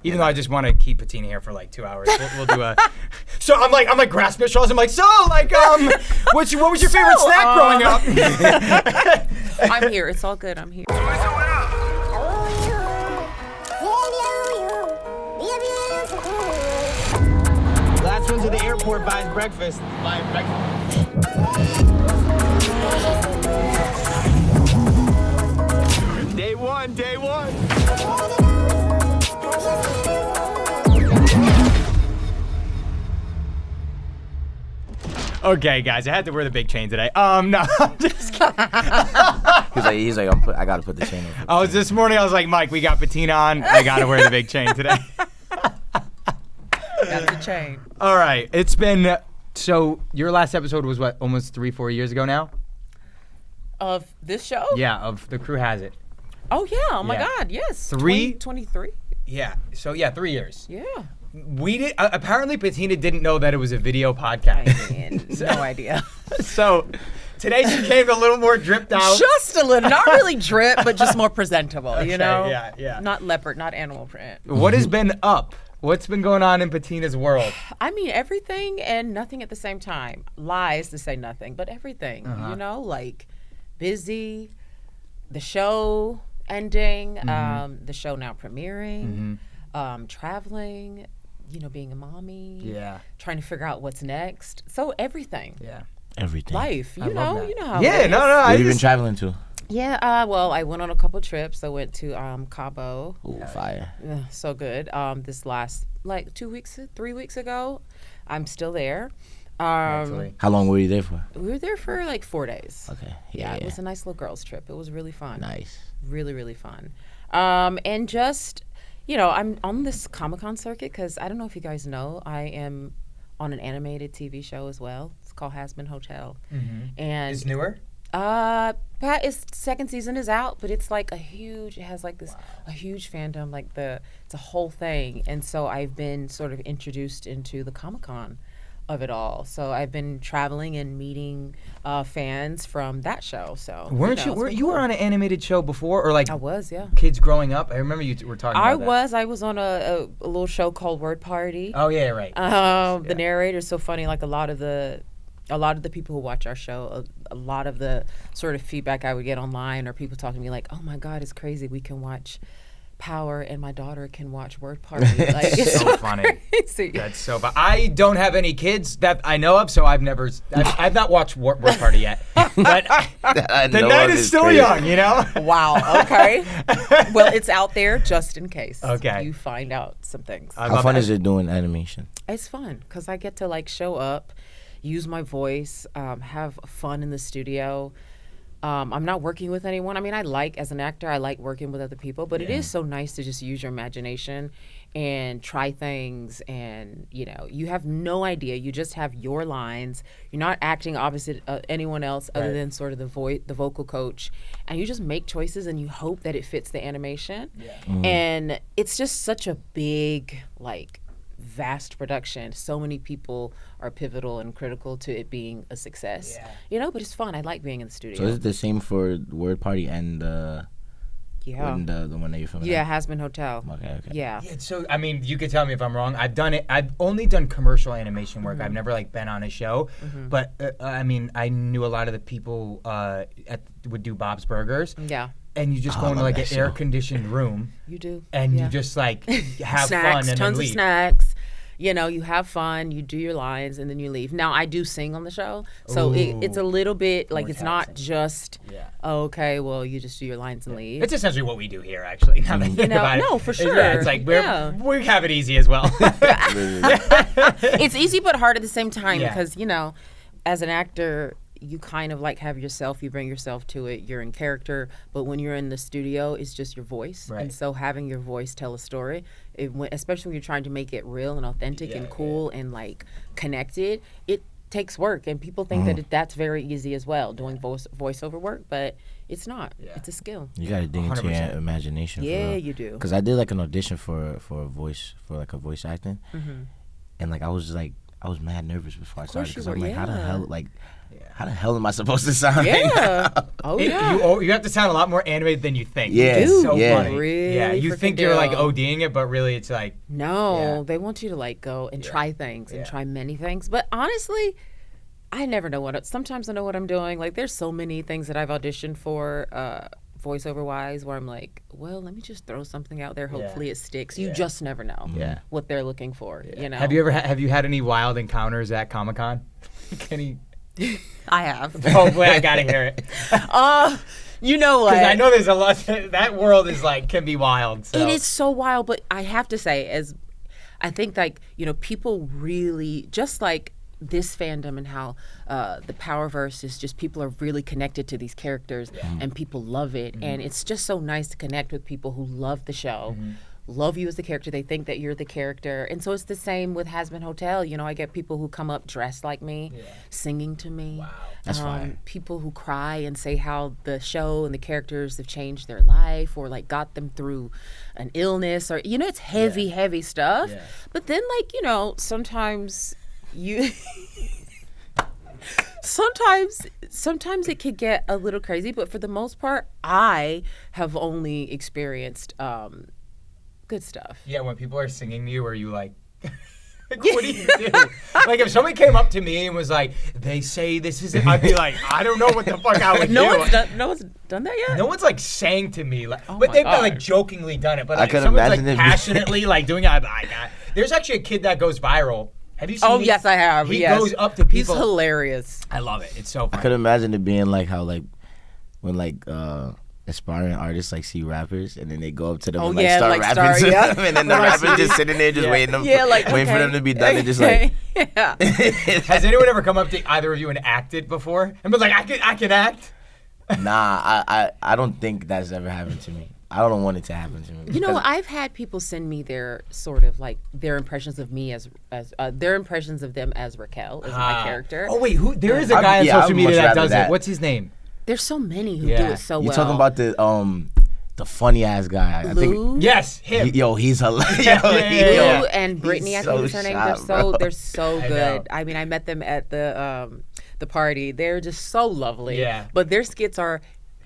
Even though I just want to keep Patina here for like 2 hours, we'll do a. So I'm like grasping at straws. I'm like, what was your favorite snack growing up? I'm here. It's all good. I'm here. Last one to the airport buys breakfast. Day one. Okay, guys, I had to wear the big chain today. No, I'm just kidding. He's like, I gotta put the chain on. This morning I was like, Mike, we got Patina on. I gotta wear the big chain today. Got the chain. All right, it's been, so your last episode was what, almost 3-4 years ago now? Of this show? Yeah, of The Crew Has It. Oh, yeah. Oh, my God. Yes. 23? Yeah, so yeah, 3 years. Yeah. We did, apparently Patina didn't know that it was a video podcast. No idea. So today she came a little more dripped out. Just a little. Not really drip, but just more presentable, you know? Yeah. Not leopard, not animal print. What has been up? What's been going on in Patina's world? I mean, everything and nothing at the same time. Lies to say nothing, but everything, you know? Like, busy, the show ending, the show now premiering, traveling, you know, being a mommy, trying to figure out what's next. So everything. Yeah. Everything. Life, you know how Yeah, it is. no. Where have you been traveling to? Yeah, well, I went on a couple trips. I went to Cabo. Ooh, fire. So good. This last, 3 weeks ago. I'm still there. Actually. How long were you there for? We were there for like 4 days. Okay. Yeah, it was a nice little girls trip. It was really fun. Nice. Really, really fun. And just, you know, I'm on this Comic-Con circuit because I don't know if you guys know, I am on an animated TV show as well. It's called Has Been Hotel. And It's newer? Its second season is out, but it's like it has like this a huge fandom, like it's a whole thing. And so I've been sort of introduced into the Comic-Con of it all. So I've been traveling and meeting fans from that show. So You were on an animated show before, or like I was, yeah. Kids growing up? I remember you were talking about that. I was on a little show called Word Party. Oh yeah, right. The narrator's so funny. Like a lot of the people who watch our show, a lot of the sort of feedback I would get online, or people talking to me like, "Oh my God, it's crazy. We can watch Power and my daughter can watch Word Party." Like, it's so funny. Crazy. That's so fun. I don't have any kids that I know of, so I've not watched Word Party yet. But the night is still young, you know? Wow. Okay. Well, it's out there just in case. Okay. You find out some things. How fun is it doing animation? It's fun because I get to like show up, use my voice, have fun in the studio. I'm not working with anyone. I mean, as an actor, I like working with other people, but it is so nice to just use your imagination and try things. And, you know, you have no idea. You just have your lines. You're not acting opposite anyone else other than sort of the vocal coach. And you just make choices and you hope that it fits the animation. Yeah. And it's just such a big, vast production. So many people are pivotal and critical to it being a success. Yeah. You know, but it's fun. I like being in the studio. So is it the same for Word Party and the one that you're filming? Yeah, Has Been Hotel. Okay. Yeah. So I mean, you could tell me if I'm wrong. I've done it. I've only done commercial animation work. I've never been on a show. But I mean, I knew a lot of the people would do Bob's Burgers. Yeah. And you just go into an air-conditioned room. You do. And you just have snacks, fun and tons then leave. of snacks. You know, you have fun, you do your lines, and then you leave. Now, I do sing on the show, so it's a little bit like it's not just, okay, well, you just do your lines and leave. It's essentially what we do here, actually. No, for sure. Yeah, it's like we have it easy as well. It's easy but hard at the same time because, you know, as an actor, you kind of have yourself, you bring yourself to it, you're in character, but when you're in the studio, it's just your voice. Right. And so having your voice tell a story, especially when you're trying to make it real and authentic and cool and connected, it takes work. And people think that that's very easy as well, doing voiceover work, but it's not. Yeah. It's a skill. You got to dig into your imagination. Yeah, you do. Because I did an audition for a voice, for a voice acting. And I was I was mad nervous before I started because you I'm were, like, how the yeah. hell, how the hell am I supposed to sound? Yeah. Right now? Oh, yeah. You have to sound a lot more animated than you think. Yeah, It's so yeah. funny. Really yeah, you freaking think you're like do. ODing it, but really it's like No, Yeah. they want you to like go and try things and Yeah. try many things. But honestly, I never know sometimes I know what I'm doing. Like there's so many things that I've auditioned for voiceover wise where I'm like, well, let me just throw something out there. Hopefully it sticks. You just never know what they're looking for, you know? Have you had any wild encounters at Comic-Con? Any? I have. Hopefully I gotta hear it. You know what? Because I know there's a lot. That world is like can be wild. So. It is so wild, but I have to say, I think like, people really, just like this fandom and how the Powerverse is just, people are really connected to these characters and people love it. And it's just so nice to connect with people who love the show, love you as the character. They think that you're the character. And so it's the same with Hazbin Hotel. I get people who come up dressed like me, singing to me. Wow. That's fine. People who cry and say how the show and the characters have changed their life or like got them through an illness or, it's heavy stuff. Yeah. But then like, sometimes you sometimes it could get a little crazy, but for the most part I have only experienced good stuff. Yeah, when people are singing to you, are you like what do you do? Like if somebody came up to me and was like, they say this isn't, I'd be like, I don't know what the fuck I would do. No one's done that yet? No one's like sang to me, like, Oh but my they've been like gosh. jokingly done it. But I like could someone's like imagine it. passionately like doing it. I'm like, there's actually a kid that goes viral. Have you seen? Oh it? yes, I have. He yes. goes up to people. He's hilarious. I love it. It's so I funny. could imagine it being like how when aspiring artists like see rappers and then they go up to them and start rapping to them and then the rapper just sitting there just waiting for them to be done and just like yeah. Has anyone ever come up to either of you and acted before and been like, I can act? Nah, I don't think that's ever happened to me. I don't want it to happen to me. I've had people send me their sort of like their impressions of me as their impressions of them as Raquel as my character. Oh wait, there is a guy on social media that does it. What's his name? There's so many who do it so well. You talking about the funny ass guy? I think. Yes, him. He's hilarious. Lou and Brittany, I He's think so is her name. sharp, They're so I good. know. I mean, I met them at the party. They're just so lovely. Yeah. But their skits are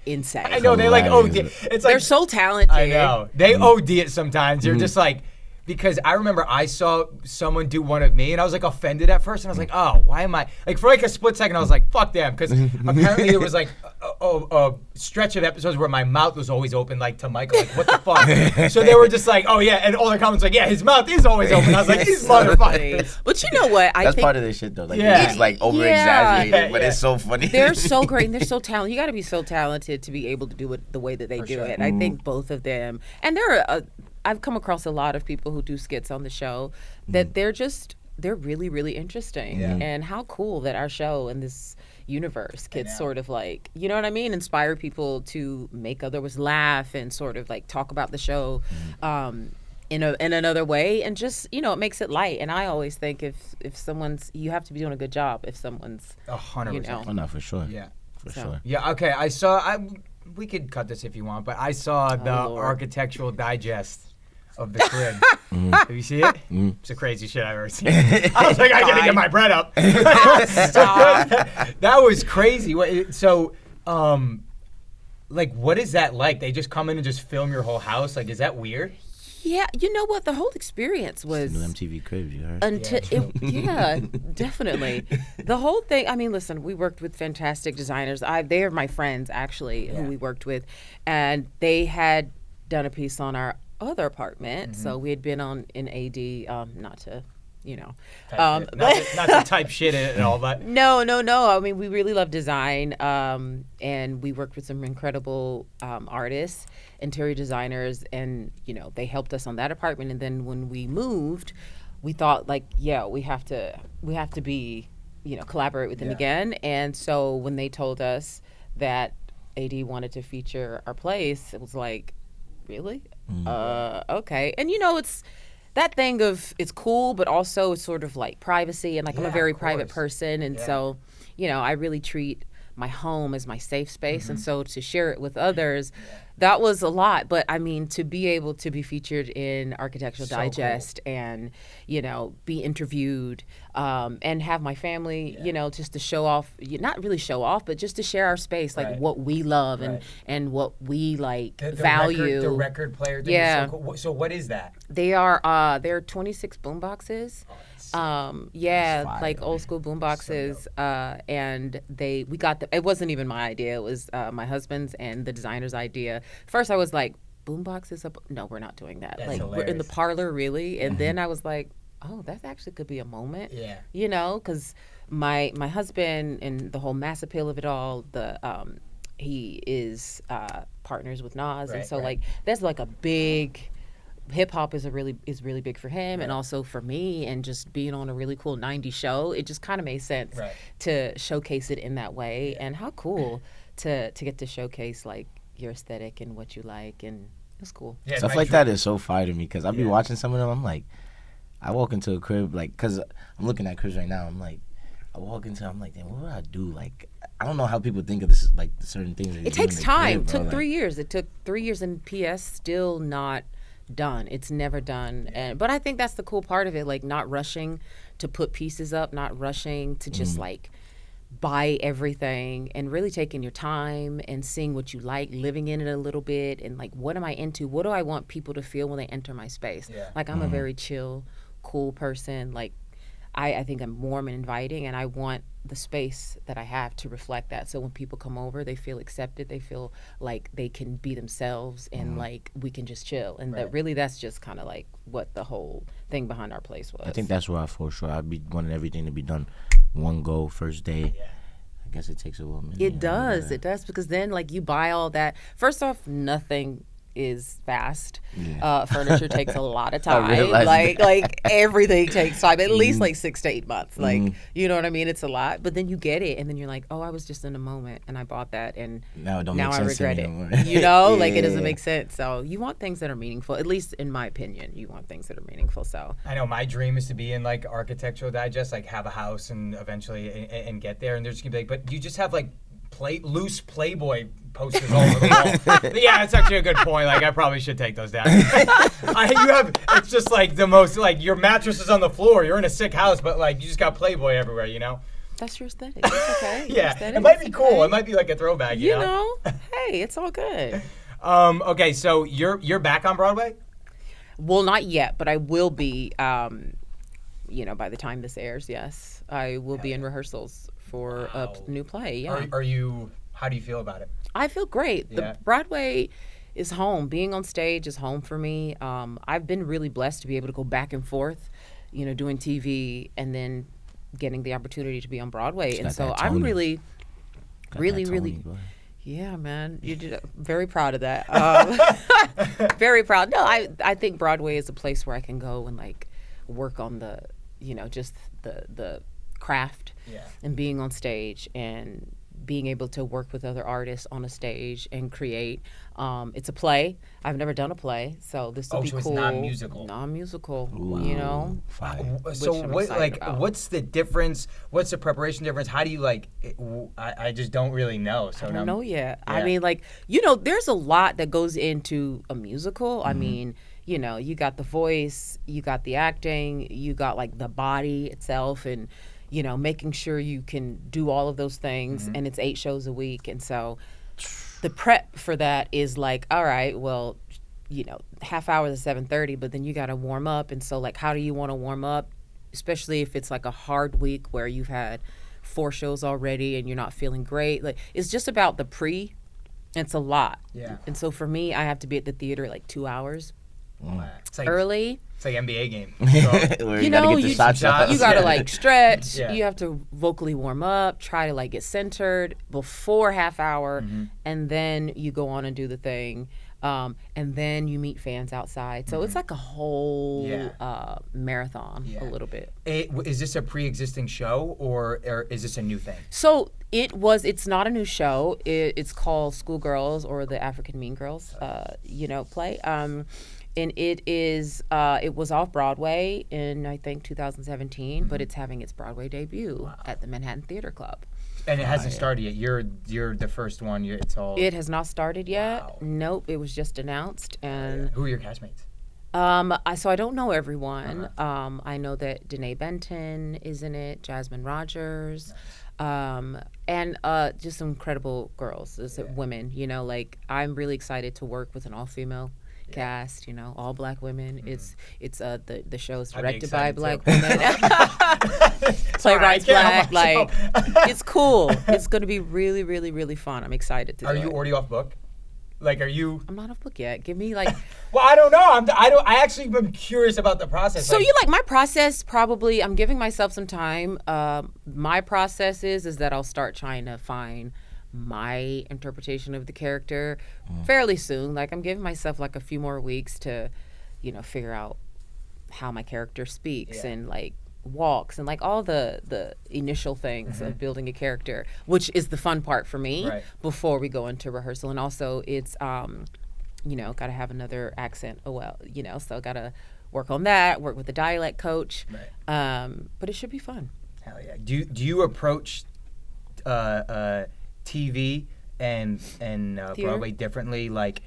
insane. I know they like OD. Hilarious. It's like They're so talented. I know they OD it sometimes. You're just like. Because I remember I saw someone do one of me and I was like offended at first and I was like, oh, why am I like for like a split second I was like, fuck them, because apparently there was like a stretch of episodes where my mouth was always open like to Michael, like what the fuck. So they were just like, oh yeah, and all the comments like, yeah, his mouth is always open. I was like, these motherfuckers. But you know what? I That's think part of this shit though. Like Yeah. it's like over exaggerated, but Yeah. it's so funny. they're so great and they're so talented. You got to be so talented to be able to do it the way that they do sure. it. I think both of them, and I've come across a lot of people who do skits on the show that they're really, really interesting. Yeah. And how cool that our show and this universe could sort of like, you know what I mean? Inspire people to make others laugh and sort of like talk about the show in another way. And just, it makes it light. And I always think if you have to be doing a good job if someone's, 100%. Oh no, for sure. Yeah. For So. sure. Yeah, okay. We could cut this if you want, but I saw the Lord. Architectural Digest of the crib. Have you seen it? It's the craziest shit I've ever seen. I was like, I gotta get my bread up. That was crazy. So, like, what is that like? They just come in and just film your whole house? Like, is that weird? yeah, you know what? The whole experience was... New MTV Cribs, you heard? Yeah, definitely. The whole thing, I mean, listen, we worked with fantastic designers. They are my friends, actually, who we worked with. And they had done a piece on our other apartment. So we had been in AD, not to, Not to type shit in it at all, but... No. I mean, we really love design, and we worked with some incredible artists, interior designers, and they helped us on that apartment. And then when we moved, we thought like, yeah, we have to be, collaborate with them again. And so when they told us that AD wanted to feature our place, it was like, really? Okay. And it's that thing of it's cool, but also it's sort of like privacy, and like I'm a very private person, and so I really treat my home as my safe space, and so to share it with others, that was a lot. But I mean, to be able to be featured in Architectural Digest and, you know, be interviewed and have my family, you know, just to show off, not really show off, but just to share our space, like what we love and what we like value. The record player thing is so cool. So what is that? They're 26 boomboxes. Like old school boomboxes, and we got them. It wasn't even my idea. It was my husband's and the designer's idea. First, I was like, boomboxes up? No, we're not doing that. That's like hilarious. We're in the parlor, really. And then I was like, oh, that actually could be a moment. Yeah, you know, because my husband and the whole mass appeal of it all. He is partners with Nas, and so like there's like a big. Hip hop is really big for him, and also for me, and just being on a really cool 90s show, it just kind of made sense to showcase it in that way. And how cool to get to showcase like your aesthetic and what you like, and it's cool. Yeah, stuff like that is so fire to me because I'll be watching some of them. I'm like, I walk into a crib like, cause I'm looking at cribs right now. I'm like, I'm like, damn, what would I do? Like, I don't know how people think of this, like certain things. It takes time. It took 3 years. It took 3 years, and PS still not done. It's never done. But I think that's the cool part of it, like not rushing to put pieces up, not rushing to just like buy everything, and really taking your time and seeing what you like, living in it a little bit, and like, what am I into? What do I want people to feel when they enter my space? Like, I'm a very chill, cool person. Like, I think I'm warm and inviting, and I want the space that I have to reflect that. So when people come over, they feel accepted. They feel like they can be themselves, and like we can just chill. And that's just kind of like what the whole thing behind our place was. I think that's why, for sure, I'd be wanting everything to be done one go, first day. I guess it takes a little minute. It does, because then like you buy all that. First off, nothing is fast. Furniture takes a lot of time. Like everything takes time, at least like 6 to 8 months. Like, you know what I mean? It's a lot. But then you get it, and then you're like, oh, I was just in a moment and I bought that, and now I regret it. You know, like it doesn't make sense. So you want things that are meaningful. At least in my opinion, you want things that are meaningful. So I know my dream is to be in like Architectural Digest, like have a house and eventually and get there. And they're just gonna be like, but you just have like loose Playboy posters all over the wall. Yeah, it's actually a good point. Like, I probably should take those down. It's just like the most, like, your mattress is on the floor. You're in a sick house, but like, you just got Playboy everywhere, you know? That's your aesthetic. It's okay. It might be cool. It might be like a throwback, you know? Hey, it's all good. Okay, so you're back on Broadway? Well, not yet, but I will be, you know, by the time this airs, yes. I will be in rehearsals for a new play. Are you? How do you feel about it? I feel great. The Broadway is home. Being on stage is home for me. I've been really blessed to be able to go back and forth, you know, doing TV and then getting the opportunity to be on Broadway. And so I'm really. Yeah, man, you did. Very proud of that. Very proud. No, I think Broadway is a place where I can go and like work on the, you know, just the craft and being on stage and being able to work with other artists on a stage and create. It's a play. I've never done a play, so this will be cool. It's non-musical. Non-musical, you know. So what's the difference? What's the preparation difference? How do you like? I just don't really know. So I don't know yet. Yeah. I mean, like, you know, there's a lot that goes into a musical. I mean, you know, you got the voice, you got the acting, you got like the body itself, and you know, making sure you can do all of those things, and it's 8 shows a week. And so the prep for that is like, all right, well, you know, half hour to 7:30, but then you got to warm up. And so like, how do you want to warm up, especially if it's like a hard week where you've had 4 shows already and you're not feeling great? Like, it's just about the pre. It's a lot. Yeah. And so for me, I have to be at the theater like 2 hours early. It's like NBA game. You know, you gotta like stretch. You have to vocally warm up, try to like get centered before half hour, and then you go on and do the thing. And then you meet fans outside. So it's like a whole marathon a little bit. Is this a pre-existing show or is this a new thing? So it's not a new show. It's called Schoolgirls, or the African Mean Girls, you know, play. And it was off Broadway in, I think, 2017, but it's having its Broadway debut at the Manhattan Theater Club. And it hasn't started yet. You're the first one. It's all. It has not started yet. Wow. Nope. It was just announced. And Who are your castmates? So I don't know everyone. I know that Danae Benton is in it, Jasmine Rogers, and just some incredible girls, women. You know, like I'm really excited to work with an all-female cast. You know, all black women. It's the show's directed by black women. Playwrights black. Like it's cool. It's going to be really, really, really fun. I'm excited to. Are you already off book? Like, are you? I'm not off book yet. Give me like. Well, I don't know. I actually am curious about the process. So my process? Probably, I'm giving myself some time. My process is that I'll start trying to find my interpretation of the character fairly soon. Like, I'm giving myself like a few more weeks to, figure out how my character speaks and like walks and like all the initial things of building a character, which is the fun part for me before we go into rehearsal. And also it's gotta have another accent so gotta work on that, work with the dialect coach, but it should be fun. Hell yeah. Do you approach TV and Broadway differently, like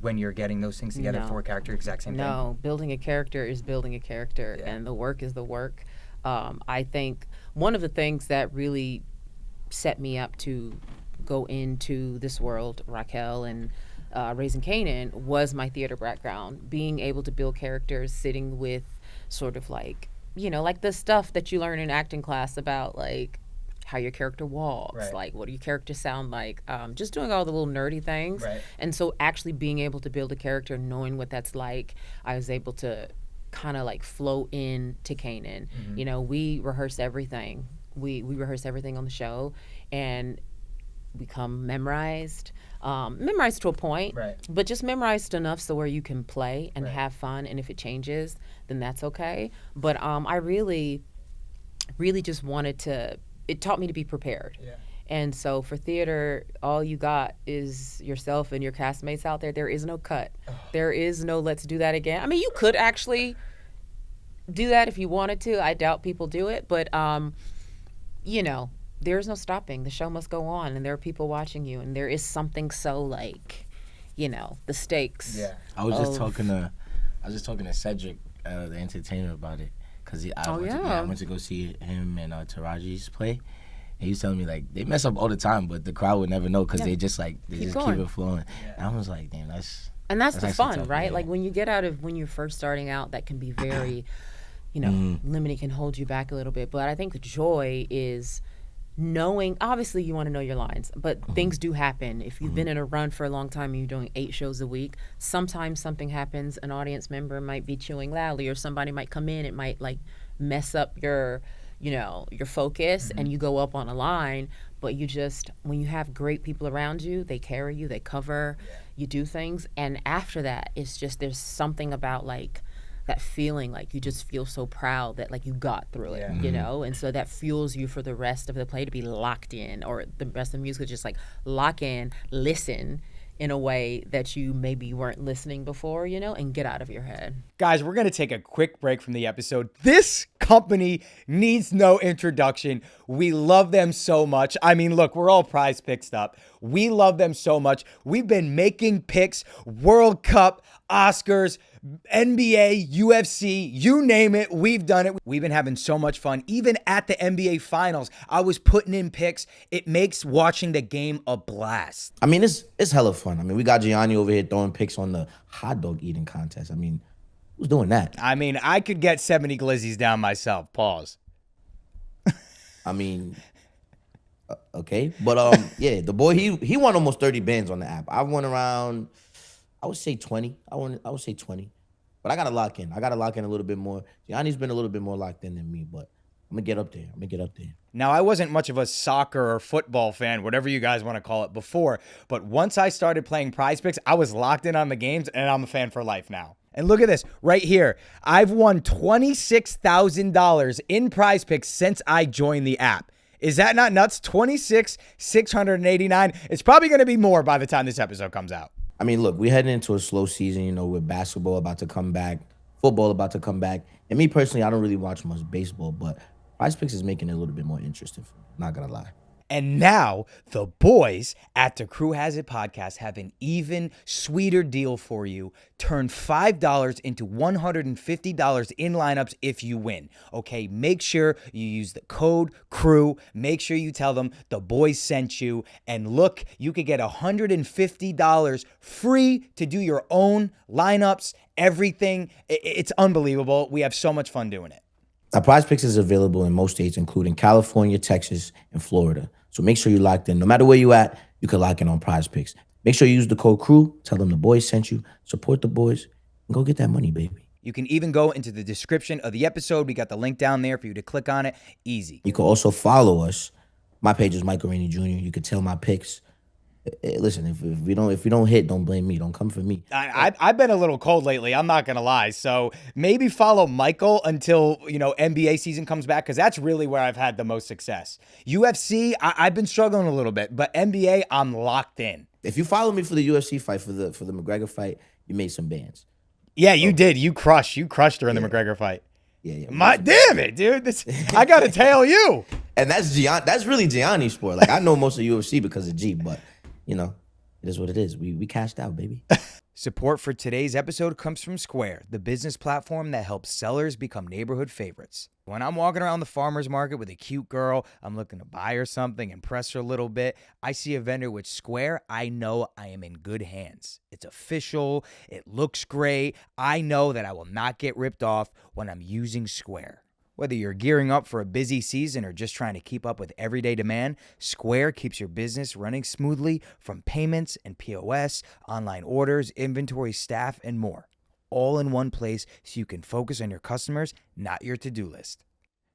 when you're getting those things together for a character, exact same thing? No, building a character is building a character, and the work is the work. I think one of the things that really set me up to go into this world, Raquel and Raising Kanan, was my theater background. Being able to build characters, sitting with sort of like, like the stuff that you learn in acting class about like how your character walks, like what do your characters sound like, just doing all the little nerdy things. And so actually being able to build a character, knowing what that's like, I was able to kind of like flow in to Kanan. We rehearse everything. We rehearse everything on the show, and become memorized to a point, but just memorized enough so where you can play and have fun, and if it changes, then that's okay. But I really, really just wanted to, it taught me to be prepared. And so for theater, all you got is yourself and your castmates out there. There is no cut. There is no let's do that again. I mean, you could actually do that if you wanted to. I doubt people do it. But, there's no stopping. The show must go on, and there are people watching you. And there is something so like, the stakes. I was just talking to Cedric, the entertainer, about it. Because I went to go see him and Taraji's play. And he was telling me, like, they mess up all the time, but the crowd would never know because they just keep it flowing. And I was like, damn, that's the fun, right? Like, when you're first starting out, that can be very, limiting, can hold you back a little bit. But I think the joy is knowing, obviously you want to know your lines, but things do happen. If you've been in a run for a long time and you're doing 8 shows a week, sometimes something happens. An audience member might be chewing loudly, or somebody might come in, it might like mess up your focus, and you go up on a line. But you just, when you have great people around you, they carry you, they cover, you do things. And after that, it's just, there's something about like that feeling, like you just feel so proud that like you got through it, and so that fuels you for the rest of the play to be locked in, or the rest of the musical, just like lock in, listen in a way that you maybe weren't listening before, and get out of your head. Guys, we're going to take a quick break from the episode. This company needs no introduction. We love them so much. I mean, look, we're all Prize Picks up. We love them so much. We've been making picks, World Cup, Oscars, NBA, UFC, you name it, we've done it. We've been having so much fun. Even at the NBA Finals, I was putting in picks. It makes watching the game a blast. I mean, it's hella fun. I mean, we got Gianni over here throwing picks on the hot dog eating contest. I mean, who's doing that? I mean, I could get 70 glizzies down myself. Pause. I mean, okay. But, the boy, he won almost 30 bands on the app. I won around, I would say 20. I would say 20. But I got to lock in. I got to lock in a little bit more. Gianni's been a little bit more locked in than me, but I'm going to get up there. Now, I wasn't much of a soccer or football fan, whatever you guys want to call it, before. But once I started playing Prize Picks, I was locked in on the games, and I'm a fan for life now. And look at this right here. I've won $26,000 in Prize Picks since I joined the app. Is that not nuts? $26,689. It's probably going to be more by the time this episode comes out. I mean, look, we're heading into a slow season, with basketball about to come back, football about to come back. And me personally, I don't really watch much baseball, but Prize Picks is making it a little bit more interesting for me, not gonna lie. And now the boys at the Crew Has It podcast have an even sweeter deal for you. Turn $5 into $150 in lineups if you win. Okay, make sure you use the code CREW. Make sure you tell them the boys sent you. And look, you could get $150 free to do your own lineups, everything. It's unbelievable. We have so much fun doing it. Now, Prize Picks is available in most states, including California, Texas, and Florida. So make sure you're locked in. No matter where you at, you can lock in on Prize Picks. Make sure you use the code CREW. Tell them the boys sent you. Support the boys. And go get that money, baby. You can even go into the description of the episode. We got the link down there for you to click on it. Easy. You can also follow us. My page is Michael Rainey Jr. You can tell my picks. Listen, if we don't hit, don't blame me. Don't come for me. I've been a little cold lately. I'm not gonna lie. So maybe follow Michael until NBA season comes back, because that's really where I've had the most success. UFC, I've been struggling a little bit, but NBA, I'm locked in. If you follow me for the UFC fight, for the McGregor fight, you made some bands. Yeah, you did. You crushed during the McGregor fight. Yeah. Damn it, dude. I gotta tell you. And that's really Gianni's sport. Like, I know most of UFC because of G, but it is what it is. We cashed out, baby. Support for today's episode comes from Square, the business platform that helps sellers become neighborhood favorites. When I'm walking around the farmer's market with a cute girl, I'm looking to buy her something, impress her a little bit, I see a vendor with Square, I know I am in good hands. It's official, it looks great, I know that I will not get ripped off when I'm using Square. Whether you're gearing up for a busy season or just trying to keep up with everyday demand, Square keeps your business running smoothly, from payments and POS, online orders, inventory, staff, and more. All in one place so you can focus on your customers, not your to-do list.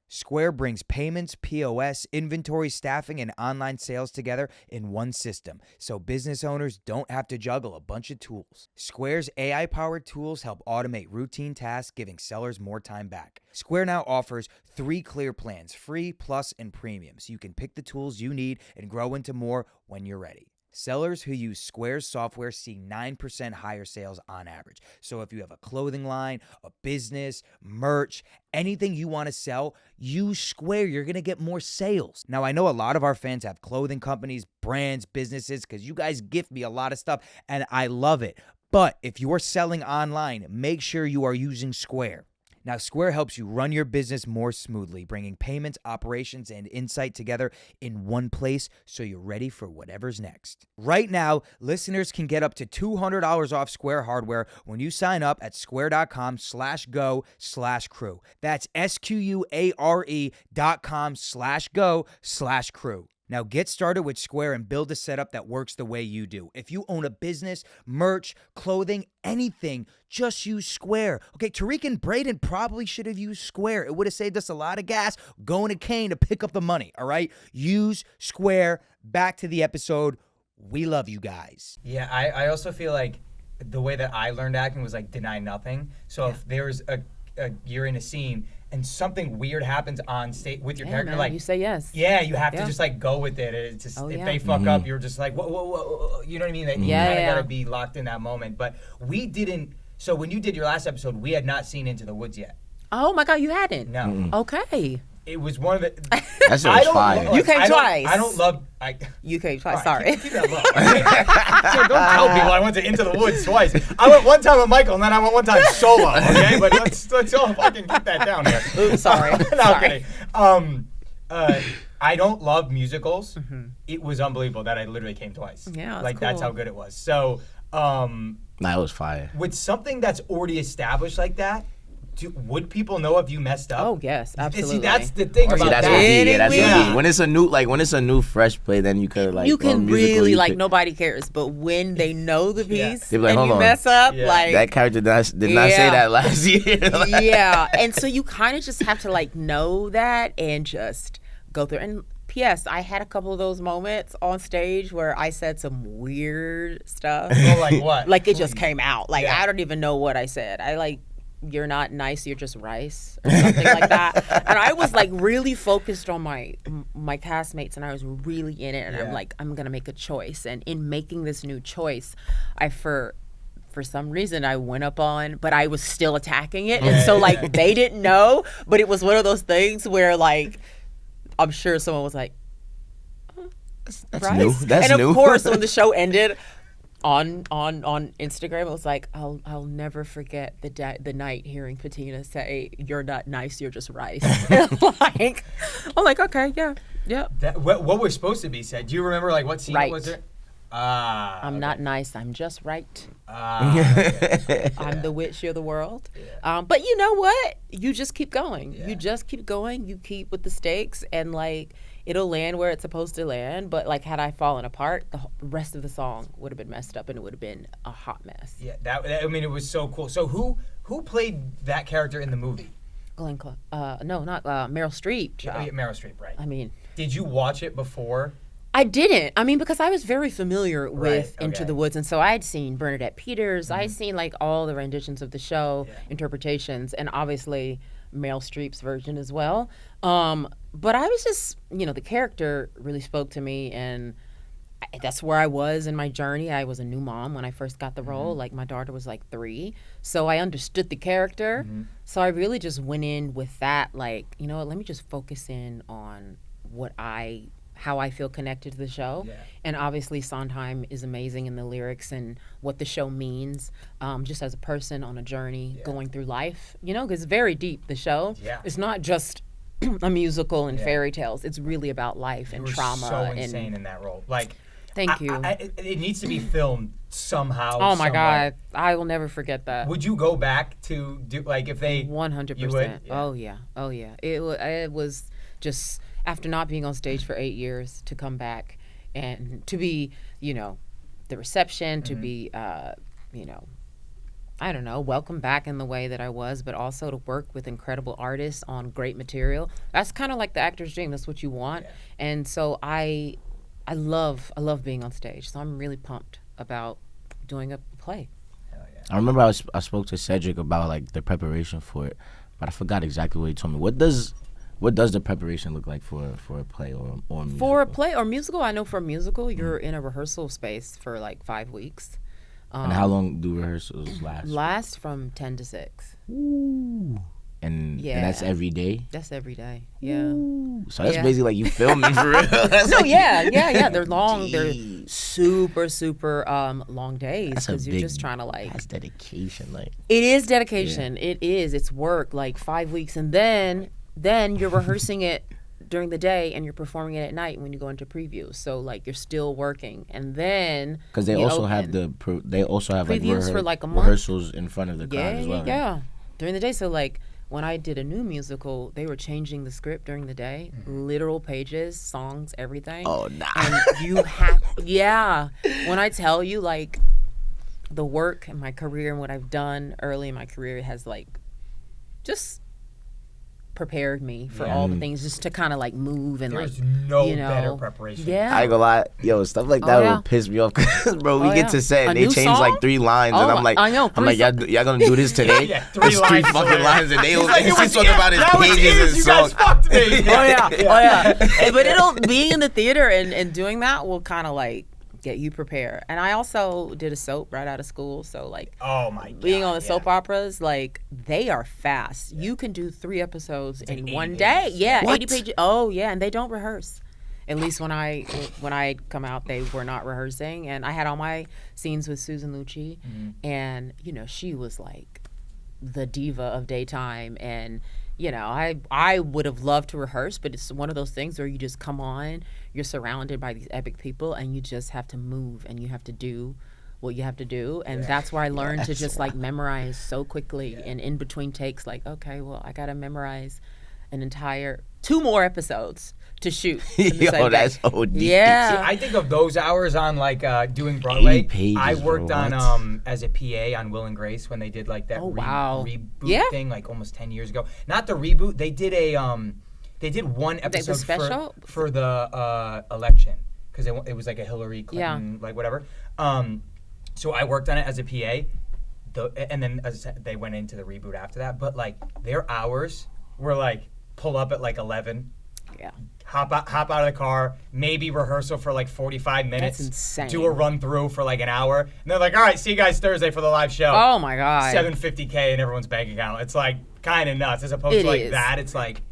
Square brings payments, POS, inventory, staffing, and online sales together in one system, so business owners don't have to juggle a bunch of tools. Square's AI-powered tools help automate routine tasks, giving sellers more time back. Square now offers 3 clear plans, free, plus, and premium, so you can pick the tools you need and grow into more when you're ready. Sellers who use Square's software see 9% higher sales on average. So if you have a clothing line, a business, merch, anything you want to sell, use Square. You're going to get more sales. Now, I know a lot of our fans have clothing companies, brands, businesses, because you guys gift me a lot of stuff, and I love it. But if you're selling online, make sure you are using Square. Now, Square helps you run your business more smoothly, bringing payments, operations, and insight together in one place so you're ready for whatever's next. Right now, listeners can get up to $200 off Square hardware when you sign up at square.com/go/crew. That's SQUARE.com/go/crew. Now get started with Square and build a setup that works the way you do. If you own a business, merch, clothing, anything, just use Square. Okay, Tariq and Braden probably should have used Square. It would have saved us a lot of gas going to Kane to pick up the money, all right? Use Square. Back to the episode. We love you guys. Yeah, I also feel like the way that I learned acting was like deny nothing. So if there's you're in a scene and something weird happens on stage with your character, man, like you say yes. Yeah, you have to just like go with it. It's just if they fuck up, you're just like whoa, you know what I mean? That you kind of gotta be locked in that moment. But we didn't. So when you did your last episode, we had not seen Into the Woods yet. Oh my God, you hadn't? No. Okay. It was one of the. That shit was fire. You came twice. I don't love. You came twice. Right, sorry. keep that low. Don't tell people I went to Into the Woods twice. I went one time with Michael, and then I went one time solo. Okay, but let's all fucking keep that down here. Oops, sorry. No, kidding. I don't love musicals. Mm-hmm. It was unbelievable that I literally came twice. Yeah, like cool. That's how good it was. So, that was fire. With something that's already established like that. Would people know if you messed up? Oh yes, absolutely. See, that's the thing about that's that. What when it's a new fresh play, then you could like you can really like nobody cares. But when they know the piece like, and you mess up, like that character did not say that last year. Yeah, and so you kind of just have to like know that and just go through. And P.S. I had a couple of those moments on stage where I said some weird stuff. Well, like what? Like it just came out. Like I don't even know what I said. I like. You're not nice, you're just rice or something like that. And I was like really focused on my castmates and I was really in it and I'm like, I'm gonna make a choice. And in making this new choice, I for some reason I went up on, but I was still attacking it. And so like they didn't know, but it was one of those things where like, I'm sure someone was like, oh, That's new. That's and new. of course, when the show ended on Instagram, it was like, I'll never forget the night hearing Patina say, "You're not nice, you're just rice." Like, I'm like, okay, yeah. What was supposed to be said? Do you remember like what scene was it? I'm not nice. I'm just right. Okay. I'm the witch. You're the world. Yeah. But you know what? You just keep going. Yeah. You just keep going. You keep with the stakes, and like it'll land where it's supposed to land. But like, had I fallen apart, the rest of the song would have been messed up, and it would have been a hot mess. Yeah, I mean, it was so cool. So who played that character in the movie? Glenn Close. No, not Meryl Streep. Yeah, Meryl Streep, right? I mean, did you watch it before? I didn't. I mean, because I was very familiar with Into the Woods, and so I'd seen Bernadette Peters. I'd seen like all the renditions of the show, interpretations, and obviously Meryl Streep's version as well. But I was just, the character really spoke to me, and that's where I was in my journey. I was a new mom when I first got the role. Like, my daughter was like 3, so I understood the character. So I really just went in with that, like, let me just focus in on how I feel connected to the show. Yeah. And obviously Sondheim is amazing in the lyrics and what the show means, just as a person on a journey going through life, because it's very deep, the show. Yeah. It's not just a musical and fairy tales. It's really about life and trauma. So insane in that role. Like, thank you. It needs to be filmed somehow. Oh my God. I will never forget that. Would you go back to do, like, if they... 100%. Oh yeah. It was just... After not being on stage for 8 years, to come back and to be, the reception, to be, I don't know, welcome back in the way that I was, but also to work with incredible artists on great material. That's kind of like the actor's dream. That's what you want. Yeah. And so I love being on stage. So I'm really pumped about doing a play. Hell yeah. I remember I spoke to Cedric about like the preparation for it, but I forgot exactly what he told me. What does the preparation look like for a play or musical? For a play or musical, I know for a musical, you're in a rehearsal space for like 5 weeks. And how long do rehearsals last? Last from 10 to 6. Ooh. And that's every day? That's every day, yeah. Ooh. So that's basically like you filming for real. They're long. They're super, super long days because you're just trying to like... That's dedication. Like. It is dedication. Yeah. It is. It's work, like 5 weeks. And then you're rehearsing it during the day and you're performing it at night when you go into previews. So like you're still working, and then because they also have previews for like a month. Rehearsals in front of the crowd as well. Yeah, during the day. So like when I did a new musical, they were changing the script during the day, literal pages, songs, everything. Oh nah. And you have when I tell you like the work in my career and what I've done early in my career has like just prepared me for all the things, just to kind of like move and There's like no better preparation. Yeah, I ain't gonna lie, stuff like that would piss me off, cause bro, we get to set and they change song? Like 3 lines, and I'm like, y'all gonna do this today? Yeah, 3 lines, 3 fucking lines, and he's talking about his pages and songs. You guys fucked me. But being in the theater and doing that will kind of like get you prepared. And I also did a soap right out of school, so like, oh my God, being on the soap operas, like they are fast. You can do 3 episodes in one day. Yeah, what? 80 pages. Oh yeah, and they don't rehearse. At least when I come out, they were not rehearsing, and I had all my scenes with Susan Lucci, and she was like the diva of daytime, and I would have loved to rehearse, but it's one of those things where you just come on, you're surrounded by these epic people, and you just have to move, and you have to do what you have to do. And that's where I learned to just like memorize so quickly, and in between takes, like, okay, well, I got to memorize an entire 2 more episodes to shoot. That's OD. Yeah. See, I think of those hours on like doing Broadway. 8 pages, I worked bro, on as a PA on Will and Grace when they did like that reboot thing like almost 10 years ago. Not the reboot. They did one episode for the election, because it was like a Hillary Clinton like whatever. So I worked on it as a PA. And then as I said, they went into the reboot after that. But like their hours were like pull up at like 11. Yeah. Hop out of the car, maybe rehearsal for like 45 minutes. That's insane. Do a run through for like an hour. And they're like, all right, see you guys Thursday for the live show. Oh my God. $750K in everyone's bank account. It's like kind of nuts. As opposed to like that, it's like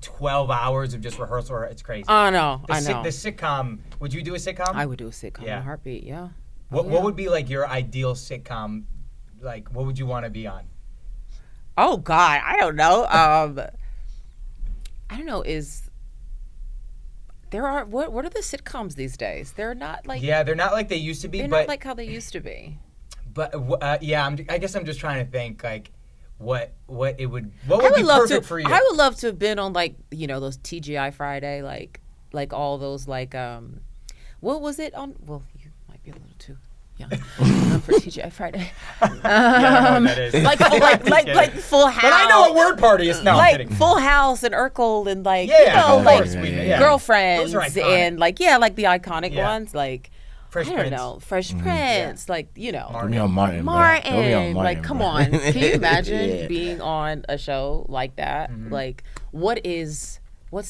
12 hours of just rehearsal. It's crazy. I know. The sitcom. Would you do a sitcom? I would do a sitcom in a heartbeat. Yeah. What would be like your ideal sitcom? Like, what would you want to be on? Oh God, I don't know. I don't know. What are the sitcoms these days? They're not like. Yeah, they're not like they used to be. They're not like how they used to be. But I guess I'm just trying to think like what would be perfect for you. I would love to have been on like those TGI Friday like all those like what was it on? Well, you might be a little too young for TGI Friday. I don't know what that is. like Full House. But I know what Word Party is. No, I'm kidding. Full House and Urkel and like Girlfriends and like the iconic ones like. Fresh Prince. Fresh Prince, like Martin. Like, come on, can you imagine being on a show like that? Like, what's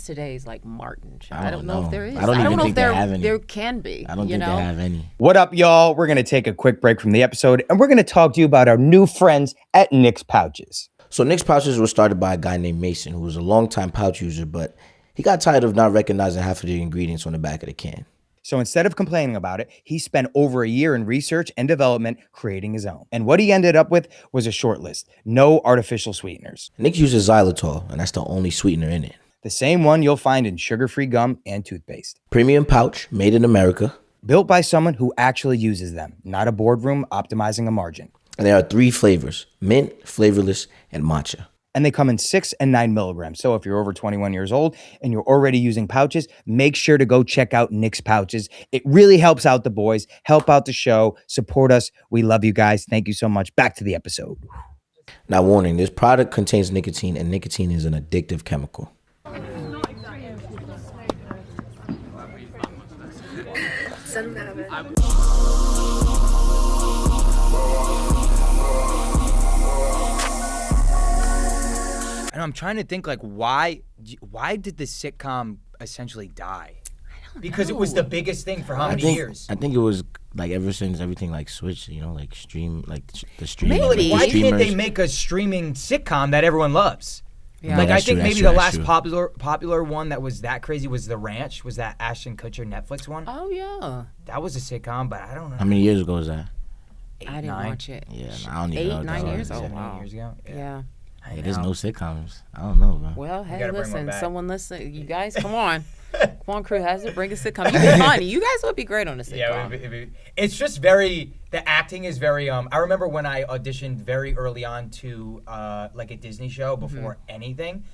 today's like Martin show? I don't know if there is. I don't know if there have any. There can be. I don't think they have any. What up, y'all? We're gonna take a quick break from the episode, and we're gonna talk to you about our new friends at Nick's Pouches. So Nick's Pouches was started by a guy named Mason, who was a longtime pouch user, but he got tired of not recognizing half of the ingredients on the back of the can. So instead of complaining about it, he spent over a year in research and development creating his own. And what he ended up with was a short list. No artificial sweeteners. Nick uses xylitol, and that's the only sweetener in it. The same one you'll find in sugar-free gum and toothpaste. Premium pouch, made in America. Built by someone who actually uses them, not a boardroom optimizing a margin. And there are 3 flavors: mint, flavorless, and matcha. And they come in 6 and 9 milligrams. So if you're over 21 years old and you're already using pouches, make sure to go check out Nick's Pouches. It really helps out the boys, help out the show, support us. We love you guys. Thank you so much. Back to the episode. Now, warning, this product contains nicotine, and nicotine is an addictive chemical. And I'm trying to think like why did the sitcom essentially die? I don't Because know. it was the biggest thing for how many years? I think it was like ever since everything like switched, like stream, like the streaming. Maybe. Why can't they make a streaming sitcom that everyone loves? Yeah. Like No, I that's think true, maybe that's the true, last that's popular one that was that crazy was The Ranch. Was that Ashton Kutcher Netflix one? Oh yeah. That was a sitcom, but I don't know. How many years ago was that? I didn't watch it. Yeah, I don't even know. 8, 9 years. Oh 7, 8 wow. years ago. Yeah. Yeah, there's no sitcoms. I don't know, bro. Well, hey, gotta bring one listen, back. someone listen. You guys, come on. Come on, crew has it. Bring a sitcom. You'd be funny. You guys would be great on a sitcom. Yeah, it's just very. The acting is very. I remember when I auditioned very early on to like a Disney show before anything,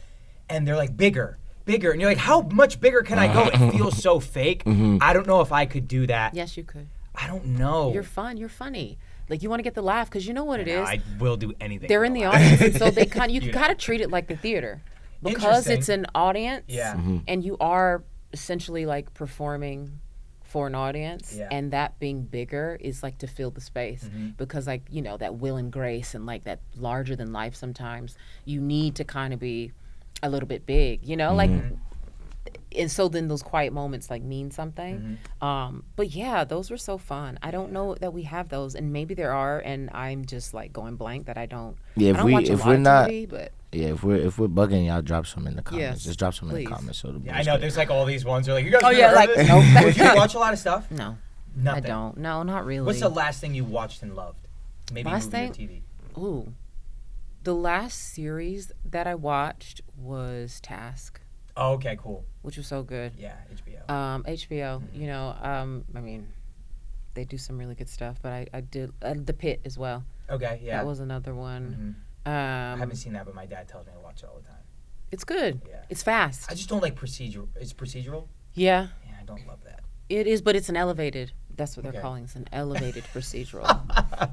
and they're like bigger, and you're like, how much bigger can I go? It feels so fake. I don't know if I could do that. Yes, you could. I don't know. You're fun. You're funny. Like you want to get the laugh because you know what it is. I will do anything. They're in the audience, and so they you can kind of treat it like the theater because it's an audience. Yeah. And you are essentially like performing for an audience, and that being bigger is like to fill the space because like that will and grace and like that larger than life. Sometimes you need to kind of be a little bit big, like. And so then those quiet moments like mean something. But yeah, those were so fun. I don't know that we have those, and maybe there are, and I'm just like going blank that I don't. Yeah, I don't watch a lot of TV, but yeah, if we're bugging y'all, drop some in the comments. Yes, Just drop some in please. the comments. So I know there's like all these ones. Are like you guys. Oh yeah, like no. Did you watch a lot of stuff? No, Nothing. I don't. No, not really. What's the last thing you watched and loved? Maybe Last movie or thing? TV. Ooh, the last series that I watched was Task, Oh, okay, cool. which was so good. Yeah, HBO. HBO, I mean, they do some really good stuff, but I did The Pit as well. Okay, yeah. That was another one. I haven't seen that, but my dad tells me to watch it all the time. It's good. Yeah. It's fast. I just don't like procedural. It's procedural. Yeah, Yeah, I don't love that. it is, but it's an elevated. That's what they're Okay. calling it. It's an elevated procedural.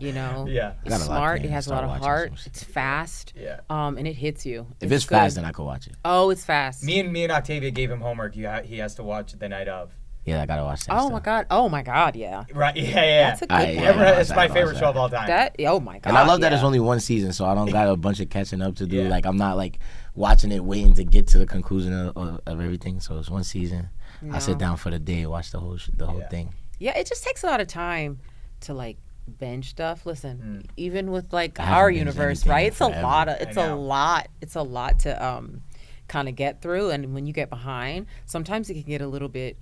Yeah. It's Got a lot smart. to It has a lot start of watching heart. some shit. It's fast. Yeah. And it hits you. If it's good. fast, then I could watch it. Oh, it's fast. Me and Octavia gave him homework. He has to watch the night of. Yeah, I gotta watch that. Oh stuff. my god. Oh my god. Yeah. Right. Yeah. That's a good I- one. yeah. Everyone, it's I my watch favorite that. show of all time. That. Oh my god. And I love that yeah. it's only one season, so I don't got a bunch of catching up to do. Yeah. Like I'm not like watching it, waiting to get to the conclusion of everything. So it's one season. I sit down for the day, watch the whole thing. Yeah, it just takes a lot of time to like binge stuff. Listen, even with like I haven't our binged universe, anything right? in It's a forever. lot of I know. it's a lot to kind of get through. And when you get behind, sometimes it can get a little bit,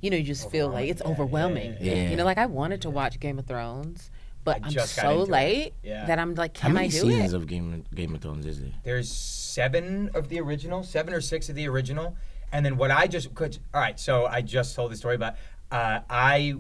you just feel like it's overwhelming. Yeah. Like I wanted to watch Game of Thrones, but I'm just got so into late that I'm like, How can many I do seasons it? of Game of Thrones is there? There's 7 of the original, 7 or 6 of the original, and then what I just could. All right, so I just told the story, but I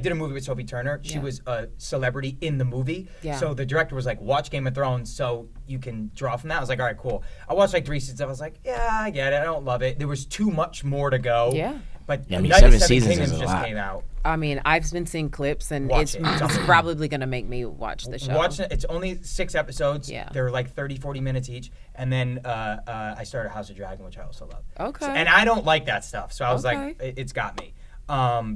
did a movie with Sophie Turner. She was a celebrity in the movie, so the director was like, watch Game of Thrones so you can draw from that. I was like, all right, cool. I watched like 3 seasons. I was like, yeah, I get it. I don't love it. There was too much more to go. Yeah. But I mean, Night of 7 Seven seasons Kingdoms is a just lot. came out. I mean, I've been seeing clips, and Watch it's it. It's probably going to make me watch the show. Watch it. It's only 6 episodes. Yeah. They're like 30, 40 minutes each. And then I started House of Dragon, which I also love. Okay. And I don't like that stuff. So I was like, Okay. it's got me.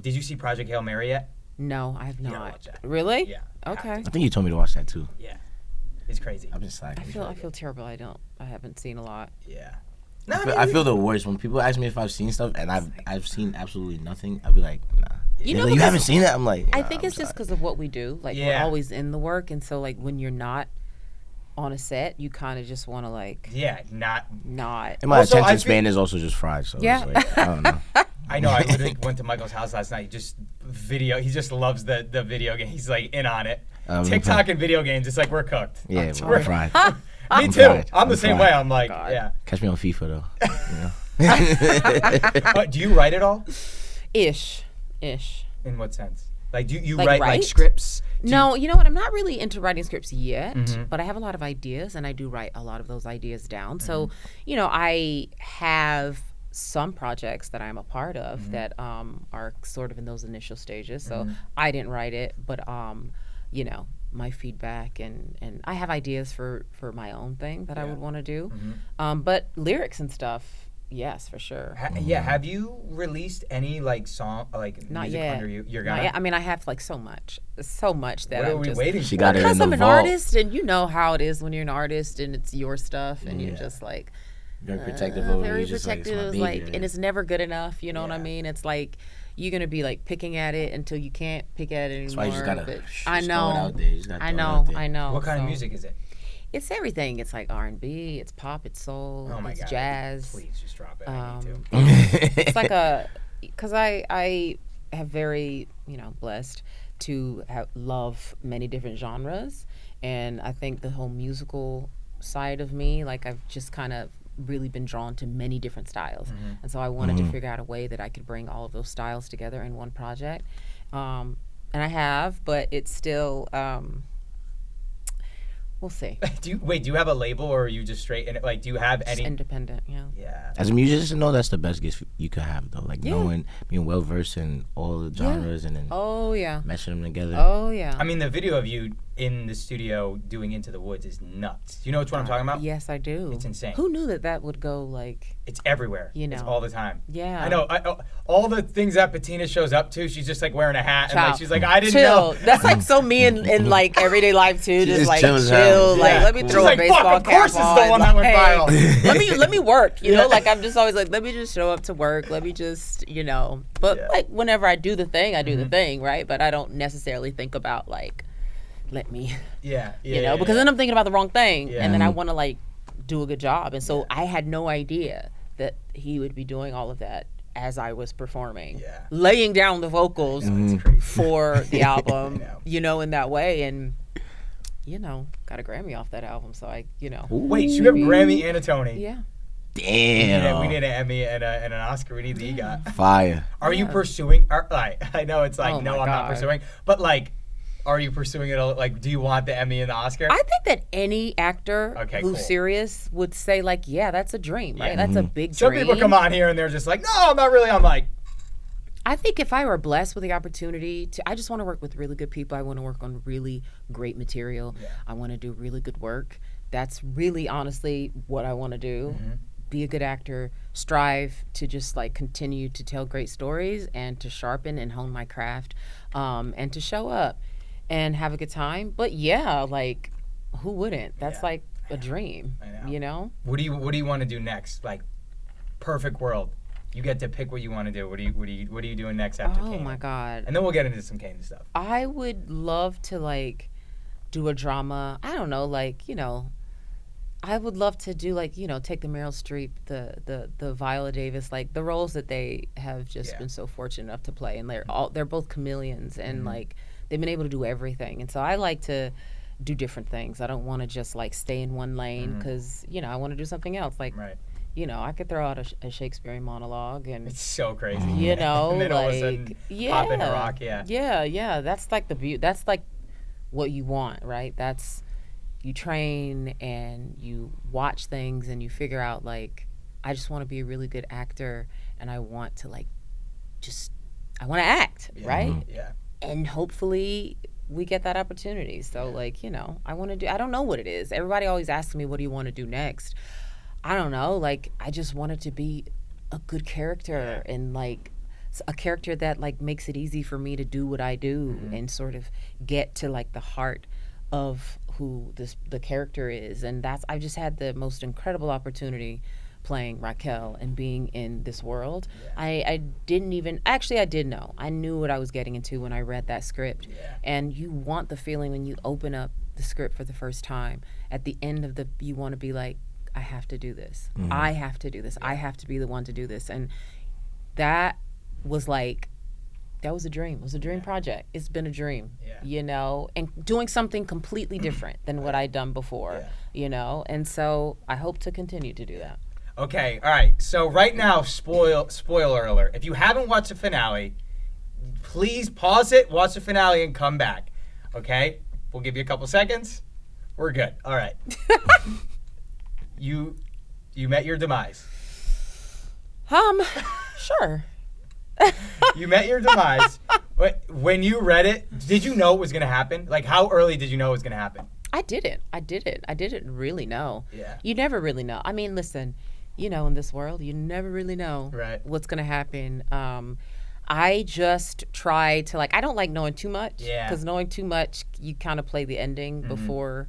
Did you see Project Hail Mary yet? No, I have gotta not. watch that. Really? Yeah. Okay. I think you told me to watch that too. Yeah. It's crazy. I've been slacking. I feel terrible. I haven't seen a lot. Yeah. I feel the worst when people ask me if I've seen stuff and I've seen absolutely nothing. I'll be like, nah. You They're know, like, you haven't seen it? I'm like, I nah, think I'm it's just sorry. because of what we do. Like we're always in the work, and so like when you're not on a set, you kind of just want to like not. And my Also, attention span is also just fried. So Yeah. it's like, I don't know. I know. I literally went to Michael's house last night. Just video. He just loves the video game. He's like in on it. TikTok and video games. It's like we're cooked. Yeah, We're I'm fried. Me too. fried. I'm the I'm same fried. way. I'm like, yeah. Catch me on FIFA though. But do you write it all? Ish. In what sense? Like, do you Like write like write? scripts? No, you know what? I'm not really into writing scripts yet, but I have a lot of ideas, and I do write a lot of those ideas down. So, I have some projects that I'm a part of that are sort of in those initial stages. So I didn't write it, but my feedback and I have ideas for my own thing that I would want to do. But lyrics and stuff, yes, for sure. Have you released any like song like Not music yet. under your Not gun? yet. I mean, I have like so much that What I'm are we just waiting She for? got it in because the I'm an vault. artist, and you know how it is when you're an artist and it's your stuff, and you're just like Very protective of it. very You're just like, it's my protective, baby, like, right? and it's never good enough. You know what I mean? It's like you're gonna be like picking at it until you can't pick at it anymore. That's why you just gotta but just I throw it know, out there. You just gotta I throw it know, out there. I know. What kind of So, music is it? It's everything. It's like R&B, it's pop, it's soul, Oh my it's God. jazz. Please just drop it. I need to. It's like because I have very blessed to love many different genres, and I think the whole musical side of me, like I've just kind of really been drawn to many different styles, and so I wanted to figure out a way that I could bring all of those styles together in one project, and I have, but it's still. We'll see. Do you have a label, or are you just straight in it? Like, do you have Just any? independent, yeah. Yeah. As a musician, that's the best gift you could have, though. Like knowing, being well versed in all the genres and then Oh yeah. meshing them together. Oh yeah. I mean, the video of you in the studio doing Into the Woods is nuts. Do you know which one I'm talking about? Yes, I do. It's insane. Who knew that would go like? It's everywhere. You It's know. all the time. Yeah. I know. All the things that Patina shows up to, she's just like wearing a hat and like Child. she's like, I didn't Chill. know. That's like so me in like everyday life too. Just just like chilling chill. out. Like Yeah. let me She's throw like, a baseball fuck, of course cap it's the one that went Hey, viral. let me work. You know, like I'm just always like, let me just show up to work. Let me just But Yeah. like whenever I do the thing, I do the thing, right? But I don't necessarily think about like, let me, Yeah. because then I'm thinking about the wrong thing, Yeah. and then I want to like do a good job, and so I had no idea that he would be doing all of that as I was performing, Yeah. laying down the vocals It's crazy. for the album, I know. in that way, and got a Grammy off that album, so I, Wait, you have Grammy and a Tony. yeah. Damn. We need an Emmy and an Oscar. We need the EGOT. Fire. Are you pursuing? I know it's like, Oh no, my I'm not God. pursuing. But like, are you pursuing it? Like, do you want the Emmy and the Oscar? I think that any actor Okay, who's cool. serious would say like, yeah, that's a dream, right? Yeah. That's a big Some dream. people come on here and they're just like, no, I'm not really. I'm like, I think if I were blessed with the opportunity I just want to work with really good people. I want to work on really great material. Yeah. I want to do really good work. That's really honestly what I want to do. Be a good actor, strive to just like continue to tell great stories and to sharpen and hone my craft, and to show up and have a good time. But yeah, like who wouldn't? That's Yeah. like a dream, I know. What do you want to do next? Like, perfect world. You get to pick what you want to do. What are you doing next after Oh Kanan? my God. And then we'll get into some Kanan stuff. I would love to like do a drama. I don't know, like, I would love to do like, take the Meryl Streep, the Viola Davis, like the roles that they have just been so fortunate enough to play, and they're both chameleons, and like they've been able to do everything. And so I like to do different things. I don't want to just like stay in one lane because I want to do something else. Like, I could throw out a Shakespearean monologue, and it's so crazy. and then like, all of a sudden, pop in a rock. Yeah. That's like that's like what you want, right? That's, you train and you watch things and you figure out like, I just want to be a really good actor, and I want to like I want to act, right? Yeah. And hopefully we get that opportunity. So like, I want to do, I don't know what it is. Everybody always asks me, what do you want to do next? I don't know. Like, I just wanted to be a good character, and like a character that like makes it easy for me to do what I do and sort of get to like the heart of who the character is. And I've just had the most incredible opportunity playing Raquel and being in this world. I didn't even, actually I did know. I knew what I was getting into when I read that script. And you want the feeling when you open up the script for the first time, at the end of you want to be like, I have to do this. I have to do this. I have to be the one to do this. And that was like, that was a dream. It was a dream project. It's been a dream, and doing something completely different than what I'd done before, and so I hope to continue to do that. Okay, all right. So right now, spoiler alert. If you haven't watched the finale, please pause it, watch the finale, and come back. Okay? We'll give you a couple seconds. We're good. All right. You met your demise. Sure. You met your demise. When you read it, did you know it was going to happen? Like, how early did you know it was going to happen? I didn't. I didn't really know. Yeah. You never really know. I mean, listen, in this world, you never really know what's going to happen. I just try to, like, I don't like knowing too much. Yeah. Because knowing too much, you kind of play the ending before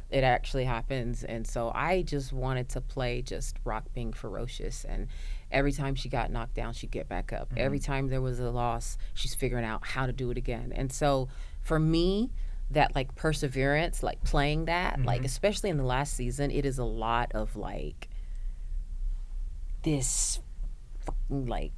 it actually happens. And so I just wanted to play just Rock being ferocious, and every time she got knocked down, she'd get back up. Every time there was a loss, she's figuring out how to do it again. And so for me, that like perseverance, like playing that, like especially in the last season, it is a lot of like this fucking like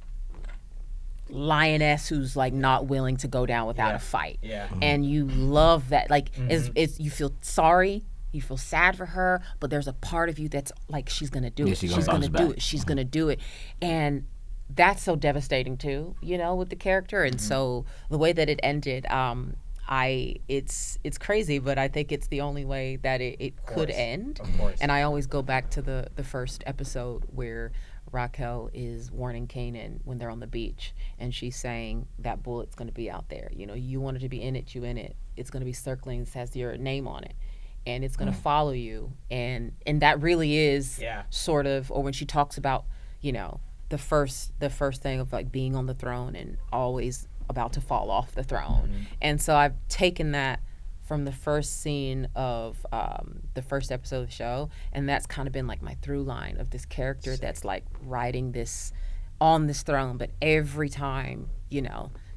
lioness who's like not willing to go down without a fight. Yeah. And you love that, like it's you feel sorry, you feel sad for her, but there's a part of you that's like, she's gonna do it. She's gonna do it. She's gonna do it. And that's so devastating too, with the character. And so the way that it ended, it's crazy, but I think it's the only way that it could end. Of course. And I always go back to the first episode where Raquel is warning Kanan when they're on the beach, and she's saying that bullet's going to be out there. You wanted to be in it, you in it. It's going to be circling. It has your name on it, and it's going to follow you. And that really is sort of, or when she talks about, the first thing of like being on the throne and always about to fall off the throne. And so I've taken that from the first scene of the first episode of the show, and that's kind of been like my through line of this character that's like riding this on this throne, but every time,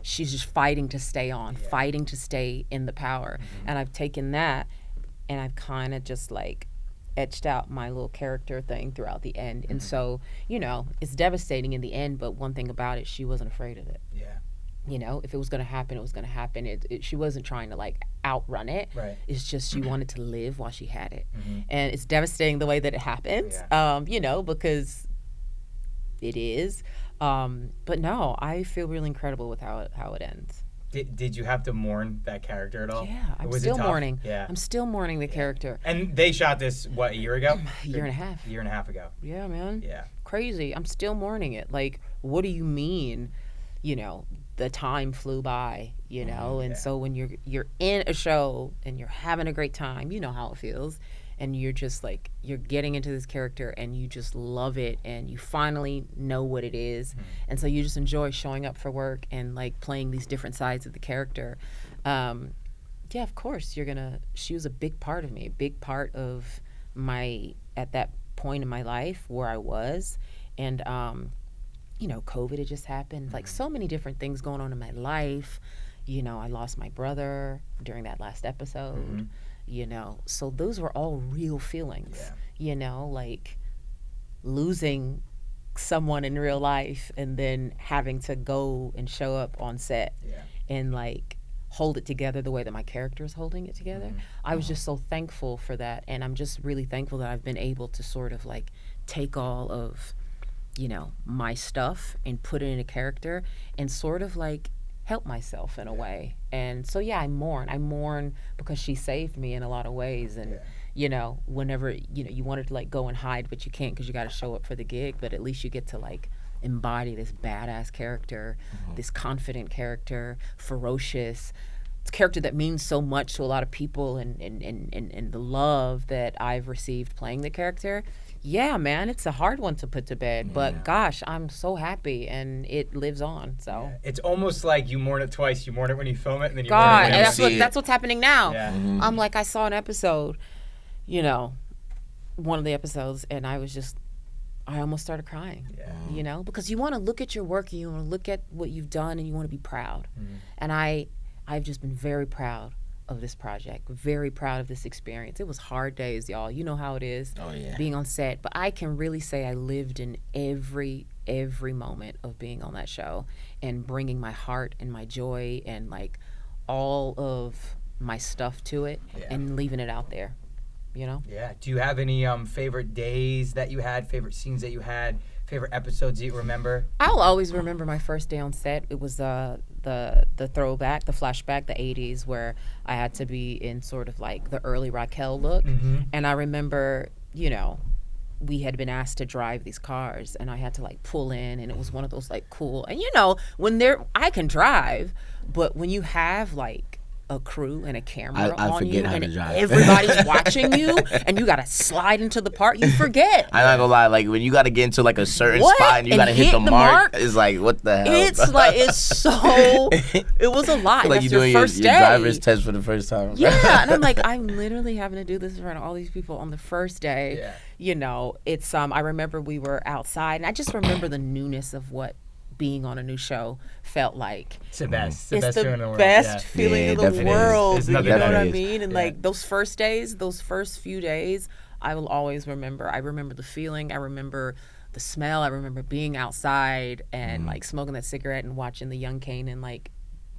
she's just fighting to stay on, fighting to stay in the power. And I've taken that and I've kind of just like etched out my little character thing throughout the end. And so, it's devastating in the end, but one thing about it, she wasn't afraid of it. If it was going to happen, it was going to happen. She wasn't trying to like outrun it. Right. It's just she wanted to live while she had it. And it's devastating the way that it happens, because it is. But no, I feel really incredible with how it ends. Did you have to mourn that character at all? Yeah, I'm still mourning. Yeah. I'm still mourning the character. And they shot this, a year ago? A year and a half. A year and a half ago. Yeah, man. Yeah. Crazy. I'm still mourning it. Like, what do you mean, the time flew by, and so when you're in a show and you're having a great time, you know how it feels, and you're just like, you're getting into this character and you just love it, and you finally know what it is. And so you just enjoy showing up for work and like playing these different sides of the character. Of course she was a big part of me, a big part of at that point in my life where I was. And COVID had just happened, like so many different things going on in my life. I lost my brother during that last episode, so those were all real feelings, you know, like losing someone in real life and then having to go and show up on set and like hold it together the way that my character is holding it together. I was just so thankful for that, and I'm just really thankful that I've been able to sort of like take all of, you know, my stuff and put it in a character and sort of like help myself in a way. And so yeah, I mourn because she saved me in a lot of ways. And you know, whenever, you know, you wanted to like go and hide, but you can't because you got to show up for the gig, but at least you get to like embody this badass character, this confident character, ferocious. It's a character that means so much to a lot of people, and the love that I've received playing the character. Yeah, man, it's a hard one to put to bed, but gosh, I'm so happy, and it lives on. So it's almost like you mourn it twice. You mourn it when you film it, and then you mourn mourn it when that's what's happening now. I'm like, I saw an episode, you know, one of the episodes, and I almost started crying, you know, because you want to look at your work and you want to look at what you've done and you want to be proud. And I've just been very proud of this project, very proud of this experience. It was hard days, y'all. You know how it is being on set, but I can really say I lived in every moment of being on that show and bringing my heart and my joy and like all of my stuff to it and leaving it out there. You know? Yeah. Do you have any favorite days that you had, favorite scenes that you had, favorite episodes that you remember? I'll always remember my first day on set. It was the throwback, the flashback, the 80s, where I had to be in sort of like the early Raquel look. And I remember, you know, we had been asked to drive these cars, and I had to like pull in, and it was one of those like cool. And you know, I can drive, but when you have like a crew and a camera on you and everybody's watching you and you gotta slide into the part, you forget. I'm not gonna lie, like when you gotta get into like a certain spot and you gotta hit the mark, it's like, what the hell? It's like, it was a lot. Like you're doing your driver's test for the first time. Yeah, and I'm like, I'm literally having to do this in front of all these people on the first day. You know, it's I remember we were outside, and I just remember the newness of what being on a new show felt like. It's the best. It's the feeling in the world. Best feeling in the world. You know what I mean? And like those first days, those first few days, I will always remember. I remember the feeling. I remember the smell. I remember being outside and like smoking that cigarette and watching the young Kanan like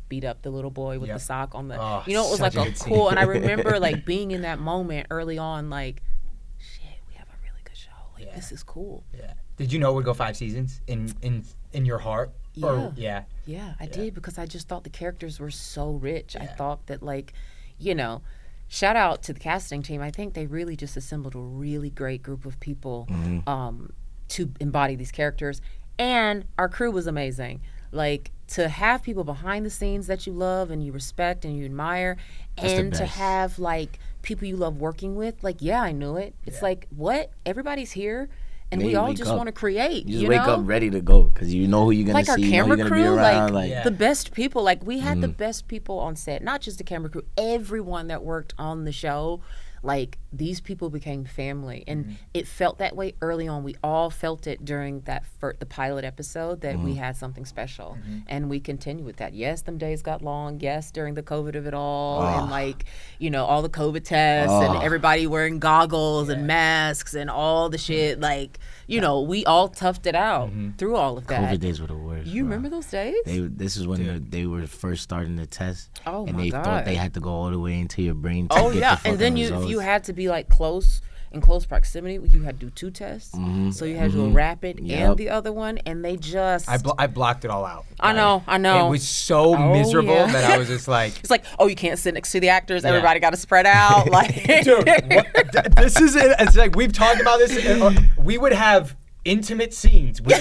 beat up the little boy with the sock on the. You know, it was like a cool. And I remember like being in that moment early on, like, shit, we have a really good show. Like this is cool. Yeah. Did you know it would go 5 seasons in your heart? Yeah, I did, because I just thought the characters were so rich. I thought that, like, you know, shout out to the casting team. I think they really just assembled a really great group of people to embody these characters. And our crew was amazing. Like, to have people behind the scenes that you love and you respect and you admire, and to have, like, people you love working with. Like, yeah, I knew it. It's like, what? Everybody's here. And we all just want to create. You just wake up ready to go because you know who you're going to see. Like our camera crew, like the best people. Like we had the best people on set, not just the camera crew, everyone that worked on the show. Like these people became family, and it felt that way early on. We all felt it during that the pilot episode that we had something special, and we continue with that. Yes, them days got long. Yes, during the COVID of it all, and like, you know, all the COVID tests and everybody wearing goggles and masks and all the shit. Like, you know, we all toughed it out through all of that. COVID days were the worst. You remember those days? This is when they were first starting the test. Oh and my they God. Thought they had to go all the way into your brain to get the and then results. you had to be like in close proximity. You had to do 2 tests, so you had to do a rapid and the other one, and they just I blocked it all out. I know. It was so miserable that I was just like, it's like, oh, you can't sit next to the actors. Everybody got to spread out. Like, dude, this is it. It's like we've talked about this. We would have intimate scenes with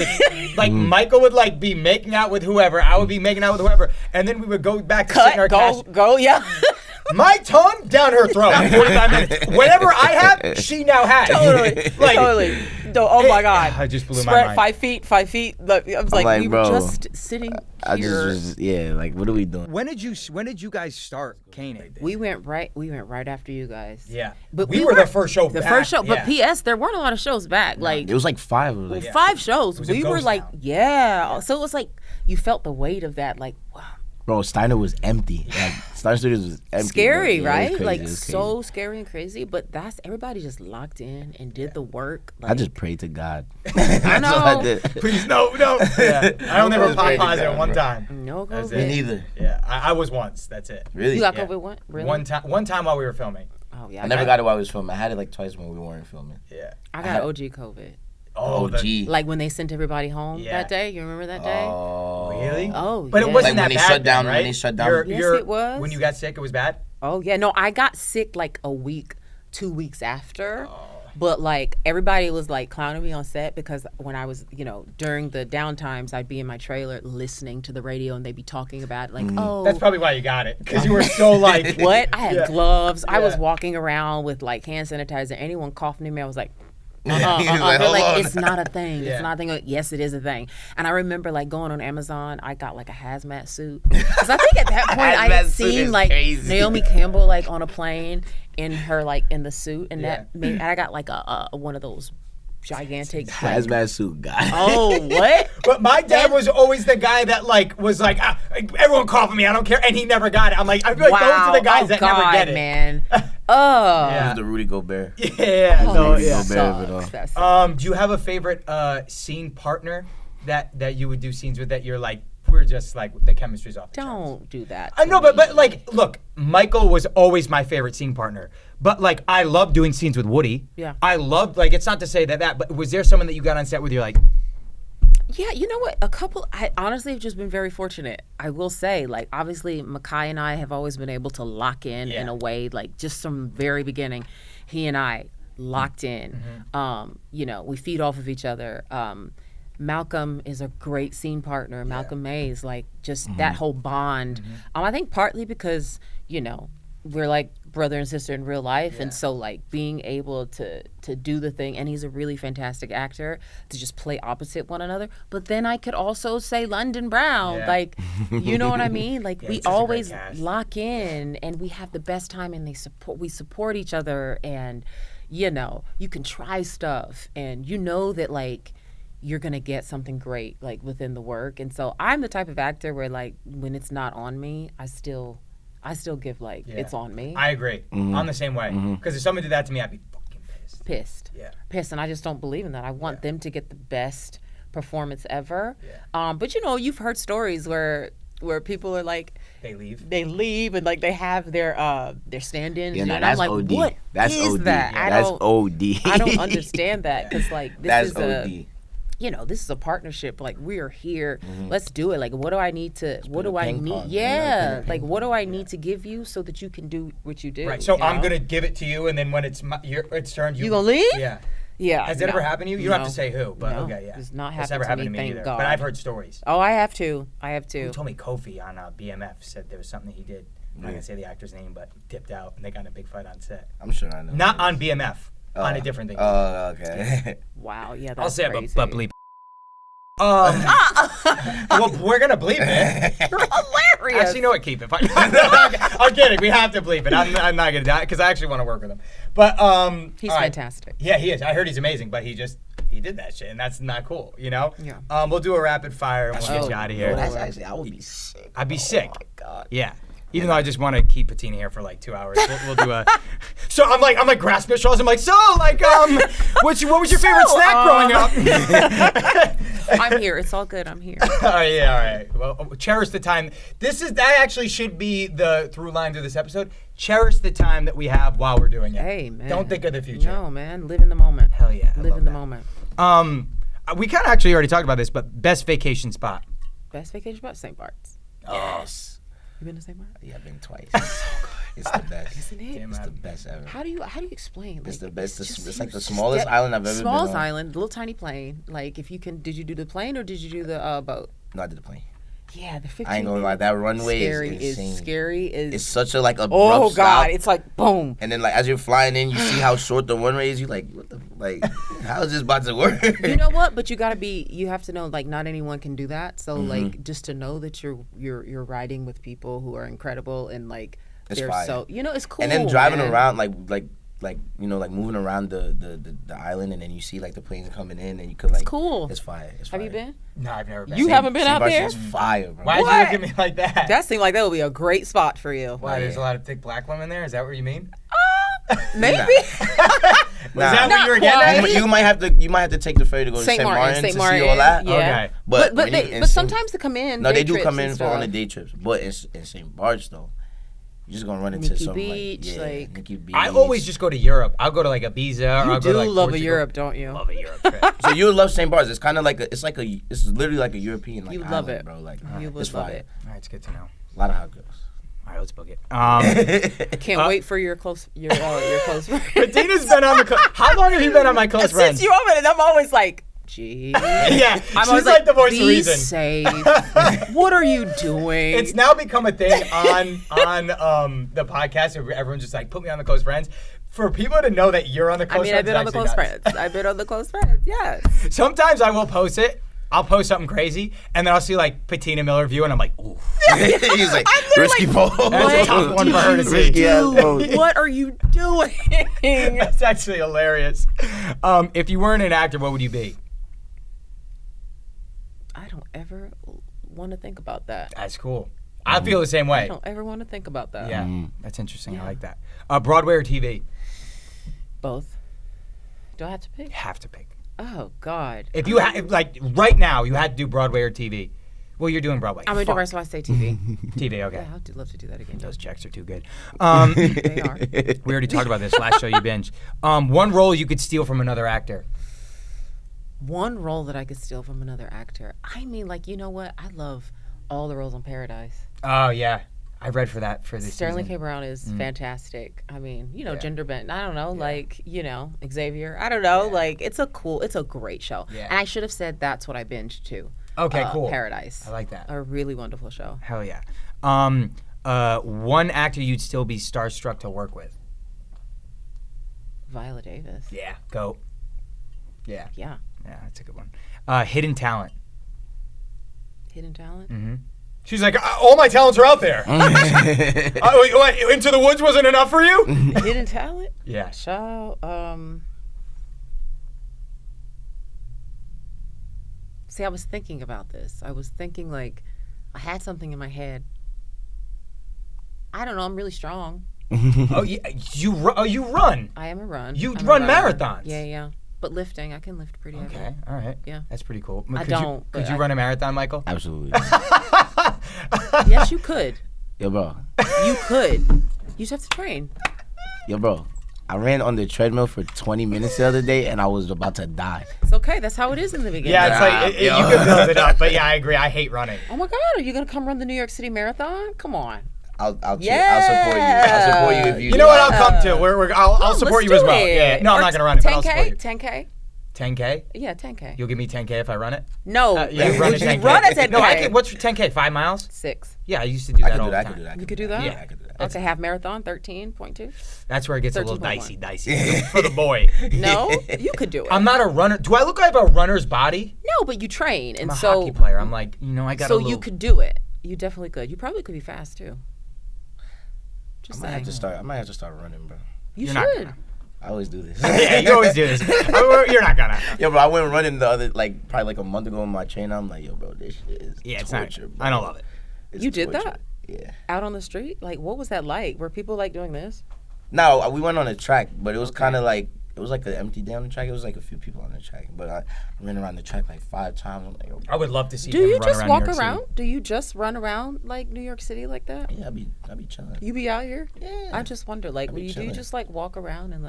like Michael would like be making out with whoever, I would be making out with whoever, and then we would go back to sit in our go, my tongue down her throat in 45 minutes. Whatever I have, she now has. Totally. Oh my God. I just blew my mind. 5 feet. I was like, we were just sitting here. Like, what are we doing? When did you guys start Kanan? We went right after you guys. Yeah. But we were the first show back. The first show. But P.S., there weren't a lot of shows back. Like, it was like 5. It was 5 shows. It was we were like, So it was like, you felt the weight of that, like, wow. Bro, Steiner was empty. Like, Steiner Studios was empty. Scary, bro. right? Crazy, Like so scary and crazy. But that's everybody just locked in and did the work. Like, I just prayed to God. I know. All I did. Please, no. Yeah. I don't ever pop positive one time. No COVID. Me neither. Yeah, I was once. That's it. Really? You got Yeah. COVID one? Really? One time while we were filming. Oh yeah. I never got it while I was filming. I had it like twice when we weren't filming. Yeah. I got OG COVID. Oh, OG. Like when they sent everybody home Yeah. that day. You remember that day? Oh. really? Oh, But yeah. it wasn't Like when that they bad shut down. then, right? When they shut down. Yes, it was. When you got sick, it was bad. Oh yeah. No, I got sick like a week, 2 weeks after. But like everybody was like clowning me on set because when I was, during the downtimes, I'd be in my trailer listening to the radio and they'd be talking about it, like, oh, That's probably why you got it, because you were so like. what? I had gloves. I was Yeah. walking around with like hand sanitizer. Anyone coughing near me, I was like, He was like, They're "Hold like, on." it's not a thing. Yeah. It's not a thing. Like, yes, it is a thing. And I remember like going on Amazon, I got like a hazmat suit. Because I think at that point I had Hazmat suit seen is like crazy. Naomi Campbell like on a plane in her like in the suit. And Yeah. that made, and I got like a one of those gigantic like, Hazmat suit guy. oh, what? But my dad was always the guy that like was like, everyone cough at me, I don't care, and he never got it. I'm like, I feel like those are the guys that God, never get it. man. Yeah. He was the Rudy Gobert. Yeah. Oh, So, that yeah. sucks. That sucks. Do you have a favorite scene partner that you would do scenes with that you're like, we're just like the chemistry's off the charts? Don't do that. I to know, me. but like, look, Michael was always my favorite scene partner. But like, I love doing scenes with Woody. Yeah. I loved, like, it's not to say that, but was there someone that you got on set with you're like, Yeah, you know what? I honestly have just been very fortunate. I will say, like, obviously, Makai and I have always been able to lock in Yeah. a way, like, just from the very beginning, he and I locked in. We feed off of each other. Malcolm is a great scene partner. Malcolm Mays, like, just that whole bond. I think partly because, we're like brother and sister in real life, and so like being able to do the thing, and he's a really fantastic actor, to just play opposite one another. But then I could also say London Brown, Yeah. like, you know what I mean? Like we it's such a great always cast. lock in, and we have the best time, and we support each other, and you can try stuff, and that like you're gonna get something great like within the work. And so I'm the type of actor where like when it's not on me, I still give like it's on me. I agree. I'm the same way. Because if someone did that to me, I'd be fucking pissed. Pissed, and I just don't believe in that. I want them to get the best performance ever. But you've heard stories where people are like They leave. and like they have their stand-ins, Yeah, and no, I'm that's like, OD. what That's is OD. that? Yeah, that's OD. I don't understand that, because like this That's is OD. this is a partnership. Like, we are here. Let's do it. Like, what do I need to? What do I ping need? pong. Yeah. Like, what do I need to give you so that you can do what you do? Right. So you I'm know? gonna give it to you, and then when it's it's turn, You gonna leave? Yeah. Yeah. Has that no. ever happened to you? You don't have No. to say who, but No, okay, yeah. it's not That's happened never to happened me, to me thank either. God. But I've heard stories. Oh, I have to. Who told me Kofi on BMF said there was something he did. I'm not gonna say the actor's name, but dipped out, and they got in a big fight on set. I'm sure I know. Not on BMF. On a different thing. Oh, okay. Wow. Yeah. That's I'll say crazy. it, but bleep. Well, we're gonna bleep it. You're hilarious. Actually, you know what? Keep it. Fine. I'm kidding. We have to bleep it. I'm not gonna die because I actually want to work with him. But He's all right. fantastic. Yeah, he is. I heard he's amazing, but he did that shit, and that's not cool. Yeah. We'll do a rapid fire and we'll get you out of here. That's actually, I would be sick. I'd be sick. Oh my God. Yeah. Even though I just want to keep Patina here for like 2 hours, we'll do a. So I'm like grasping at straws. I'm like, what was your favorite snack growing up? I'm here. It's all good. I'm here. All right. Well, cherish the time. That actually should be the through line to this episode. Cherish the time that we have while we're doing it. Hey, man. Don't think of the future. No, man. Live in the moment. Hell yeah. I Live love in the that. moment. We kind of actually already talked about this, but best vacation spot. Best vacation spot? St. Bart's. Yes. You been to St. Bart's? Yeah, I've been twice. It's so good. It's the best. Isn't it? Damn, It's the best ever. How do you explain? It's Like, the best. just It's like the huge. smallest island I've ever been Smallest on. island, little tiny plane. Like, if you can, did you do the plane or did you do the boat? No, I did the plane. Yeah, the 15. I ain't gonna lie, that runway scary is insane. scary. It's such a like abrupt Oh God! stop. It's like boom. And then like as you're flying in, you see how short the runway is. You like, what the like? How is this about to work? You know what? But you have to know, like, not anyone can do that. So like, just to know that you're riding with people who are incredible, and like It's they're fire. so it's cool. And then driving man. around like like moving around the island, and then you see like the planes coming in, and you could like. It's cool. It's fire. Have you been? No, I've never been. You haven't been out there? It's fire, bro. Why did you look at me like that? That seemed like that would be a great spot for you. Why? There's a lot of thick black women there. Is that what you mean? Maybe. Was that what you were getting at? You might have to take the ferry to go to St. Martin to see all that. Yeah. Okay. But sometimes they come in. No, they do come in for on the day trips. But in St. Bart's though, you're just gonna run into Nikki something Beach, like Nikki Beach. I always just go to Europe. I'll go to like Ibiza. Or I'll go to, like, love Portugal. a Europe, don't you? Love a Europe trip. So you would love St. Bart's. It's kind of like it's literally like a European like You island, love it, bro. Like you would it's love fire. it. All right, it's good to know. A lot of hot girls. All right, let's book it. Can't wait for your close friends. Patina's been on the. How long have you been on my close friends? Since you opened it, I'm always like, gee. Yeah, I'm she's always like the voice of be reason. safe. What are you doing? It's now become a thing on the podcast where everyone's just like, put me on the close friends. For people to know that you're on the close friends. I've been on the close friends. I've been on the close friends. Yes. Sometimes I will post it. I'll post something crazy, and then I'll see like Patina Miller view, and I'm like, ooh. He's like risky pose. That's a tough one for her to see. What are you doing? That's actually hilarious. If you weren't an actor, what would you be? I don't ever want to think about that. That's cool. I feel the same way. I don't ever want to think about that. Yeah, that's interesting. Yeah. I like that. Broadway or TV? Both. Do I have to pick? You have to pick. Oh God. If you like right now, you had to do Broadway or TV. Well, you're doing Broadway. I'm gonna do the rest, so I say TV. TV, okay. Yeah, I'd love to do that again. Those checks are too good. They are. We already talked about this last show you binged. One role you could steal from another actor. One role that I could steal from another actor. I mean, like, you know what? I love all the roles on Paradise. Oh yeah, I read for this Sterling season. K. Brown is fantastic. I mean, gender bent. I don't know, Xavier. I don't know. Like, it's a great show. Yeah. And I should have said that's what I binged too. Okay, cool. Paradise. I like that. A really wonderful show. Hell yeah. One actor you'd still be starstruck to work with. Viola Davis. Yeah, go. Yeah. Yeah. Yeah, that's a good one. Hidden talent. Hidden talent? Mm-hmm. She's like, all my talents are out there. What, Into the Woods wasn't enough for you? Hidden talent? Yeah. Show. See, I was thinking about this. I was thinking, like, I had something in my head. I don't know. I'm really strong. Oh, yeah. You run. I am a run. You I'm a run runner. marathons. Yeah. But lifting, I can lift pretty heavy. Okay, all right. Yeah. That's pretty cool. Could you run a marathon, Michael? Absolutely. Yes, you could. Yo, bro. You could. You just have to train. Yo, bro. I ran on the treadmill for 20 minutes the other day, and I was about to die. It's okay. That's how it is in the beginning. Yeah, it's like you can build it up, but yeah, I agree. I hate running. Oh my God, are you gonna come run the New York City Marathon? Come on. I'll support you. I'll support you if you. You know what? I'll come to. I'll support you as well. It. Yeah. No, I'm not gonna run it, but I'll support you. 10K. 10K? Yeah, 10K. You'll give me 10K if I run it? No. Yeah, run a 10K. Run a 10K. No, I can. What's 10K? 5 miles? 6. Yeah, I used to do that all the time. You could do that? Yeah, I could do that. Okay, half marathon, 13.2. That's where it gets a little 13.1. dicey for the boy. No, you could do it. I'm not a runner. Do I look like I have a runner's body? No, but you train, and I'm a so hockey player. I'm like, I got. So you could do it. You definitely could. You probably could be fast too. Just I might have to start running, bro. You You're not should. gonna. I always do this. Yeah, you always do this. You're not gonna. Yo, bro, I went running the other, probably a month ago on my trainer. I'm like, yo, bro, this shit is It's torture, not. bro. I don't love it. It's You did torture. that? Yeah. Out on the street? Like, what was that like? Were people doing this? No, we went on a track, but it was kind of like, it was an empty day on the track. It was a few people on the track, but I ran around the track 5 times. I'm like, yo, bro. I would love to see. Do him you run just around walk New York around? City. Do you just run around New York City like that? Yeah, I be chilling. You be out here? Yeah. I just wonder, do you chilling. just walk around and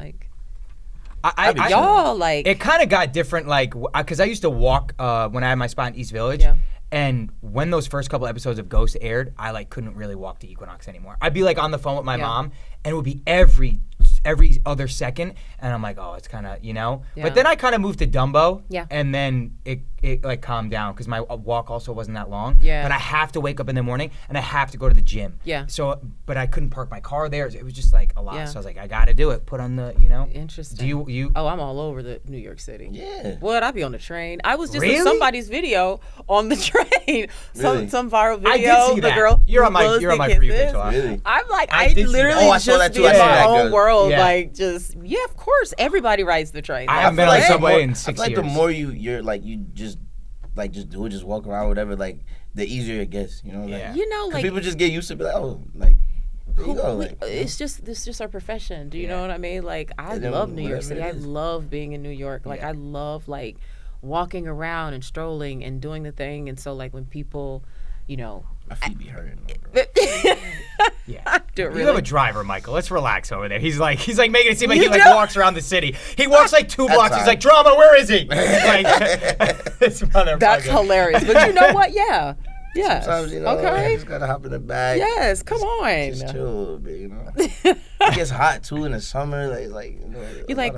Y'all like? It kind of got different, because I used to walk when I had my spot in East Village. Yeah. And when those first couple episodes of Ghost aired, I couldn't really walk to Equinox anymore. I'd be on the phone with my mom, and it would be every other second, and I'm like, oh, it's kind of, Yeah. But then I kind of moved to Dumbo, Yeah. and then it it like calmed down because my walk also wasn't that long. Yeah. But I have to wake up in the morning and I have to go to the gym. Yeah. So, but I couldn't park my car there. It was just like a lot. Yeah. So I was like, I got to do it. Put on the, Interesting. Do you? Oh, I'm all over the New York City. Yeah. What? I be on the train. I was just Really? in somebody's video on the train. Really? Some viral video. I did see the that. girl. You're on who my was for the you kisses. picture. Really? I'm like, I I did see literally that. Oh, I saw just that too. be I in saw my that. own Good. world. Yeah. Like, just of course, everybody rides the train. I haven't been feel on the like subway more- in I 6 feel like years. the more you're like you just do it, just walk around, whatever. Like the easier it gets, Like, Yeah. Like people just get used to be like, oh, like there you go. Like, it's just our profession. Do you know what I mean? Like, I And then love New York whatever City. it I is. love being in New York. Like, I love like walking around and strolling and doing the thing. And so like when people, my feet be hurting. Yeah. do it You have a really. driver, Michael. Let's relax over there. He's like making it seem like he You like know? walks around the city. He walks like 2 blocks. He's fine. like, drama, where is he? Like, this motherfucker. That's hilarious. But you know what? Yeah. Yes. Sometimes, I Okay. just gotta hop in the bag. Yes. Come on. Just chill a little bit, It gets hot too in the summer. You're like,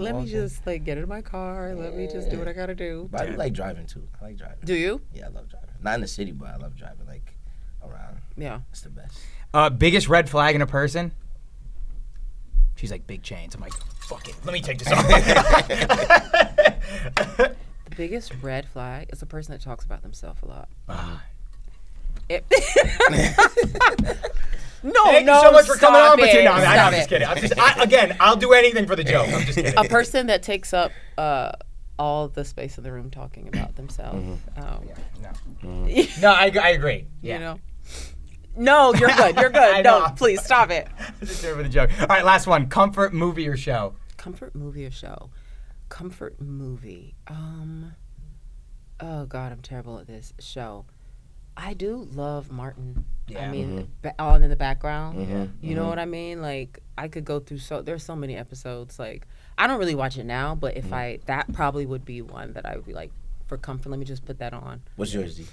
let me just like get in my car. Let me just do what I gotta do. But I do like driving too. I like driving. Do you? Yeah, I love driving. Not in the city, but I love driving like around. Yeah. It's the best. Biggest red flag in a person? She's like, big chains. I'm like, fuck it. Let me take this off. The biggest red flag is a person that talks about themselves a lot. No, Thank you so much for coming on, stop it. Patina. No, Stop I'm just kidding. Again, I'll do anything for the joke. I'm just kidding. A person that takes up all the space in the room talking about themselves. No, I agree. Yeah. You know. No, you're good. You're good. I know. No, please stop it. Just there for the joke. All right, last one. Comfort movie or show? Comfort movie or show? Comfort movie. Oh God, I'm terrible at this. Show. I do love Martin. Yeah. I mean, on in the background. You know what I mean? Like, I could go through there's so many episodes. Like, I don't really watch it now, but if that probably would be one that I would be like, for comfort, let me just put that on. What's yours, D?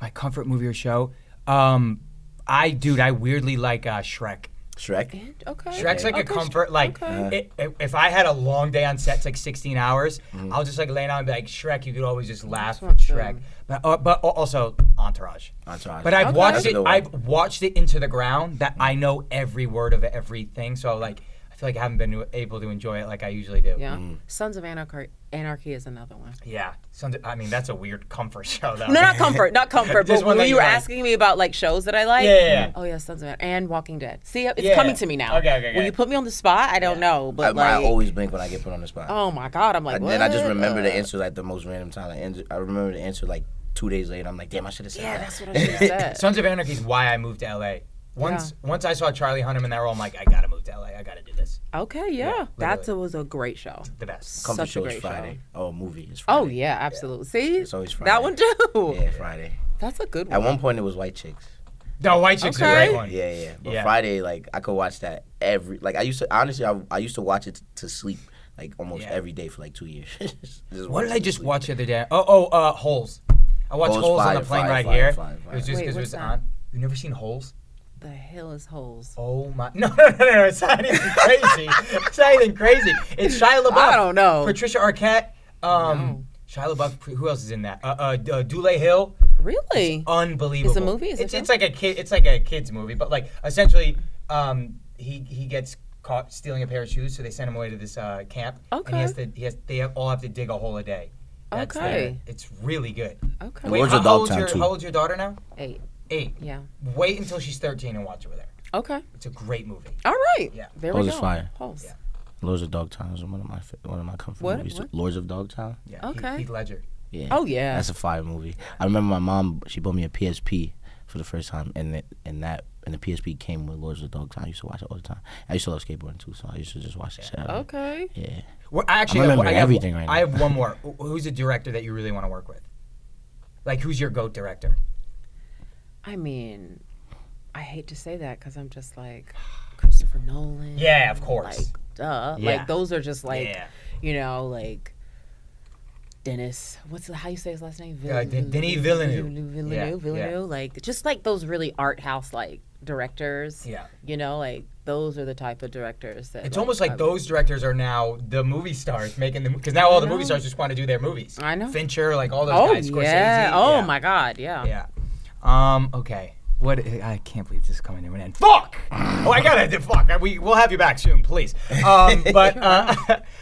My comfort movie or show? I weirdly like Shrek. Shrek? Okay. Shrek's like a Okay, comfort. Like, if I had a long day on set, it's like 16 hours, I'll just like lay down and be like, Shrek, you could always just laugh with Shrek. But also Entourage. But I've watched it. I've watched it into the ground that I know every word of everything. So like, I feel like I haven't been able to enjoy it like I usually do. Yeah. Sons of Anarchy is another one. Yeah. I mean, that's a weird comfort show though. No, not comfort. Just But one when that you you were like. asking me about like shows that I like. Yeah. Oh yeah, Sons of Anarchy and Walking Dead. See, it's Yeah. coming to me now. Okay. When you put me on the spot, I don't know, but I like, always blink when I get put on the spot. oh my God, I'm like, And what? then I just remember the answer like the most random time. I remember the answer like 2 days later. I'm like, damn, I should have said Yeah, that. that's what I should have said. Sons of Anarchy is why I moved to LA. Once I saw Charlie Hunnam in that role, I'm like, I gotta move to LA. I gotta do this. Okay, yeah, that was a great show. The best. Comfort Such a show great is Friday. show. Oh, movie is Friday. Oh yeah, absolutely. See, It's always Friday. that one too. Yeah, Friday. That's a good one. At one point, it was White Chicks. No, White Chicks is a Okay. great one. Yeah. But Yeah. Friday, like, I could watch that I used to watch it to sleep, like, almost every day for, like, 2 years. What did I just watch the other day? Holes. I watched Holes on the plane right here. It was just Wait, because it what's was that? on. You never seen Holes? The hell is Holes? Oh my! No! It's not anything crazy. It's not anything crazy. It's Shia LaBeouf. I don't know. Patricia Arquette. Shia LaBeouf. Who else is in that? Dule Hill. Really? Unbelievable. It's a movie? Is it It's like a kid. It's like a kid's movie, but like essentially, he gets caught stealing a pair of shoes, so they send him away to this camp. Okay. And they all have to dig a hole a day. That's Okay. It's really good. Okay. Wait, Lords how of Dogtown, old's too. how old's your daughter now? 8. 8. Yeah. Wait until she's 13 and watch it with her. Okay. It's a great movie. All right. Yeah. There Holes we is go. fire. Holes. Yeah. Lords of Dogtown is one of my comfort What? movies. What? Lords of Dogtown. Yeah. Okay. Heath Ledger. Yeah. Oh, yeah. That's a fire movie. I remember my mom. She bought me a PSP for the first time, and the PSP came with Lords of Dogtown. I used to watch it all the time. I used to love skateboarding too, so I used to just watch the shit out of it. Okay. Yeah. Well, actually, I'm remembering I have, everything right now. I have one more. Who's a director that you really want to work with? Like, who's your GOAT director? I mean, I hate to say that because I'm just like Christopher Nolan. Yeah, of course. Like, duh. Yeah. Like, those are just like, Yeah. you know, like Dennis. How you say his last name? Denis Villeneuve. Villeneuve. Yeah. Like, just like those really art house like directors. Yeah. You know, like those are the type of directors that. It's almost like those directors are now the movie stars making them, because now all the movie stars just want to do their movies. I know. Fincher, like all those guys. Yeah. Scorsese. Oh my God. Yeah. Yeah. Okay. What? I can't believe this is coming to an end. Fuck! Oh, I gotta. Fuck. We'll have you back soon, please. But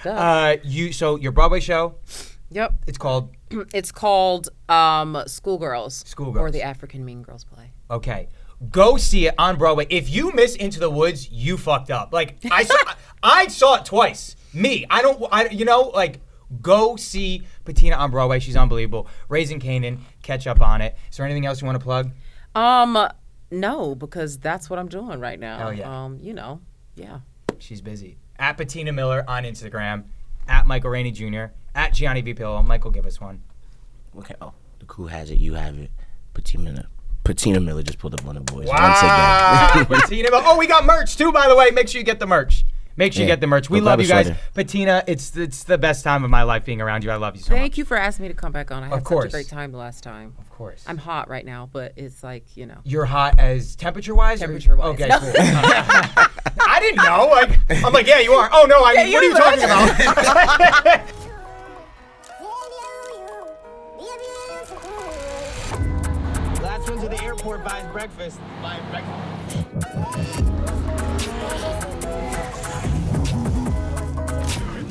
so your Broadway show. Yep. It's called. It's called Schoolgirls. Schoolgirls. Or the African Mean Girls play. Okay. Go see it on Broadway. If you miss Into the Woods, you fucked up. Like I saw it twice. Go see Patina on Broadway. She's unbelievable. Raising Kanan. Catch up on it. Is there anything else you want to plug? No, because that's what I'm doing right now. Hell yeah. Yeah. She's busy. At Patina Miller on Instagram. At Michael Rainey Jr. At Gianni Paolo. Michael, give us one. Okay. Oh, the crew has it. You have it. Patina Miller just pulled up on the boys. Wow. Once again. Patina Miller. Oh, we got merch too, by the way. Make sure you get the merch. Make sure you get the merch. We love you guys. Patina, it's the best time of my life being around you. I love you so much. Thank you for asking me to come back on. I had such a great time the last time. Of course. I'm hot right now, but it's like, You're hot as temperature-wise? Temperature-wise. Okay, cool. I didn't know. I'm like, yeah, you are. Oh, no, what are you talking about? Last one to the airport buys breakfast.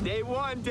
Day one.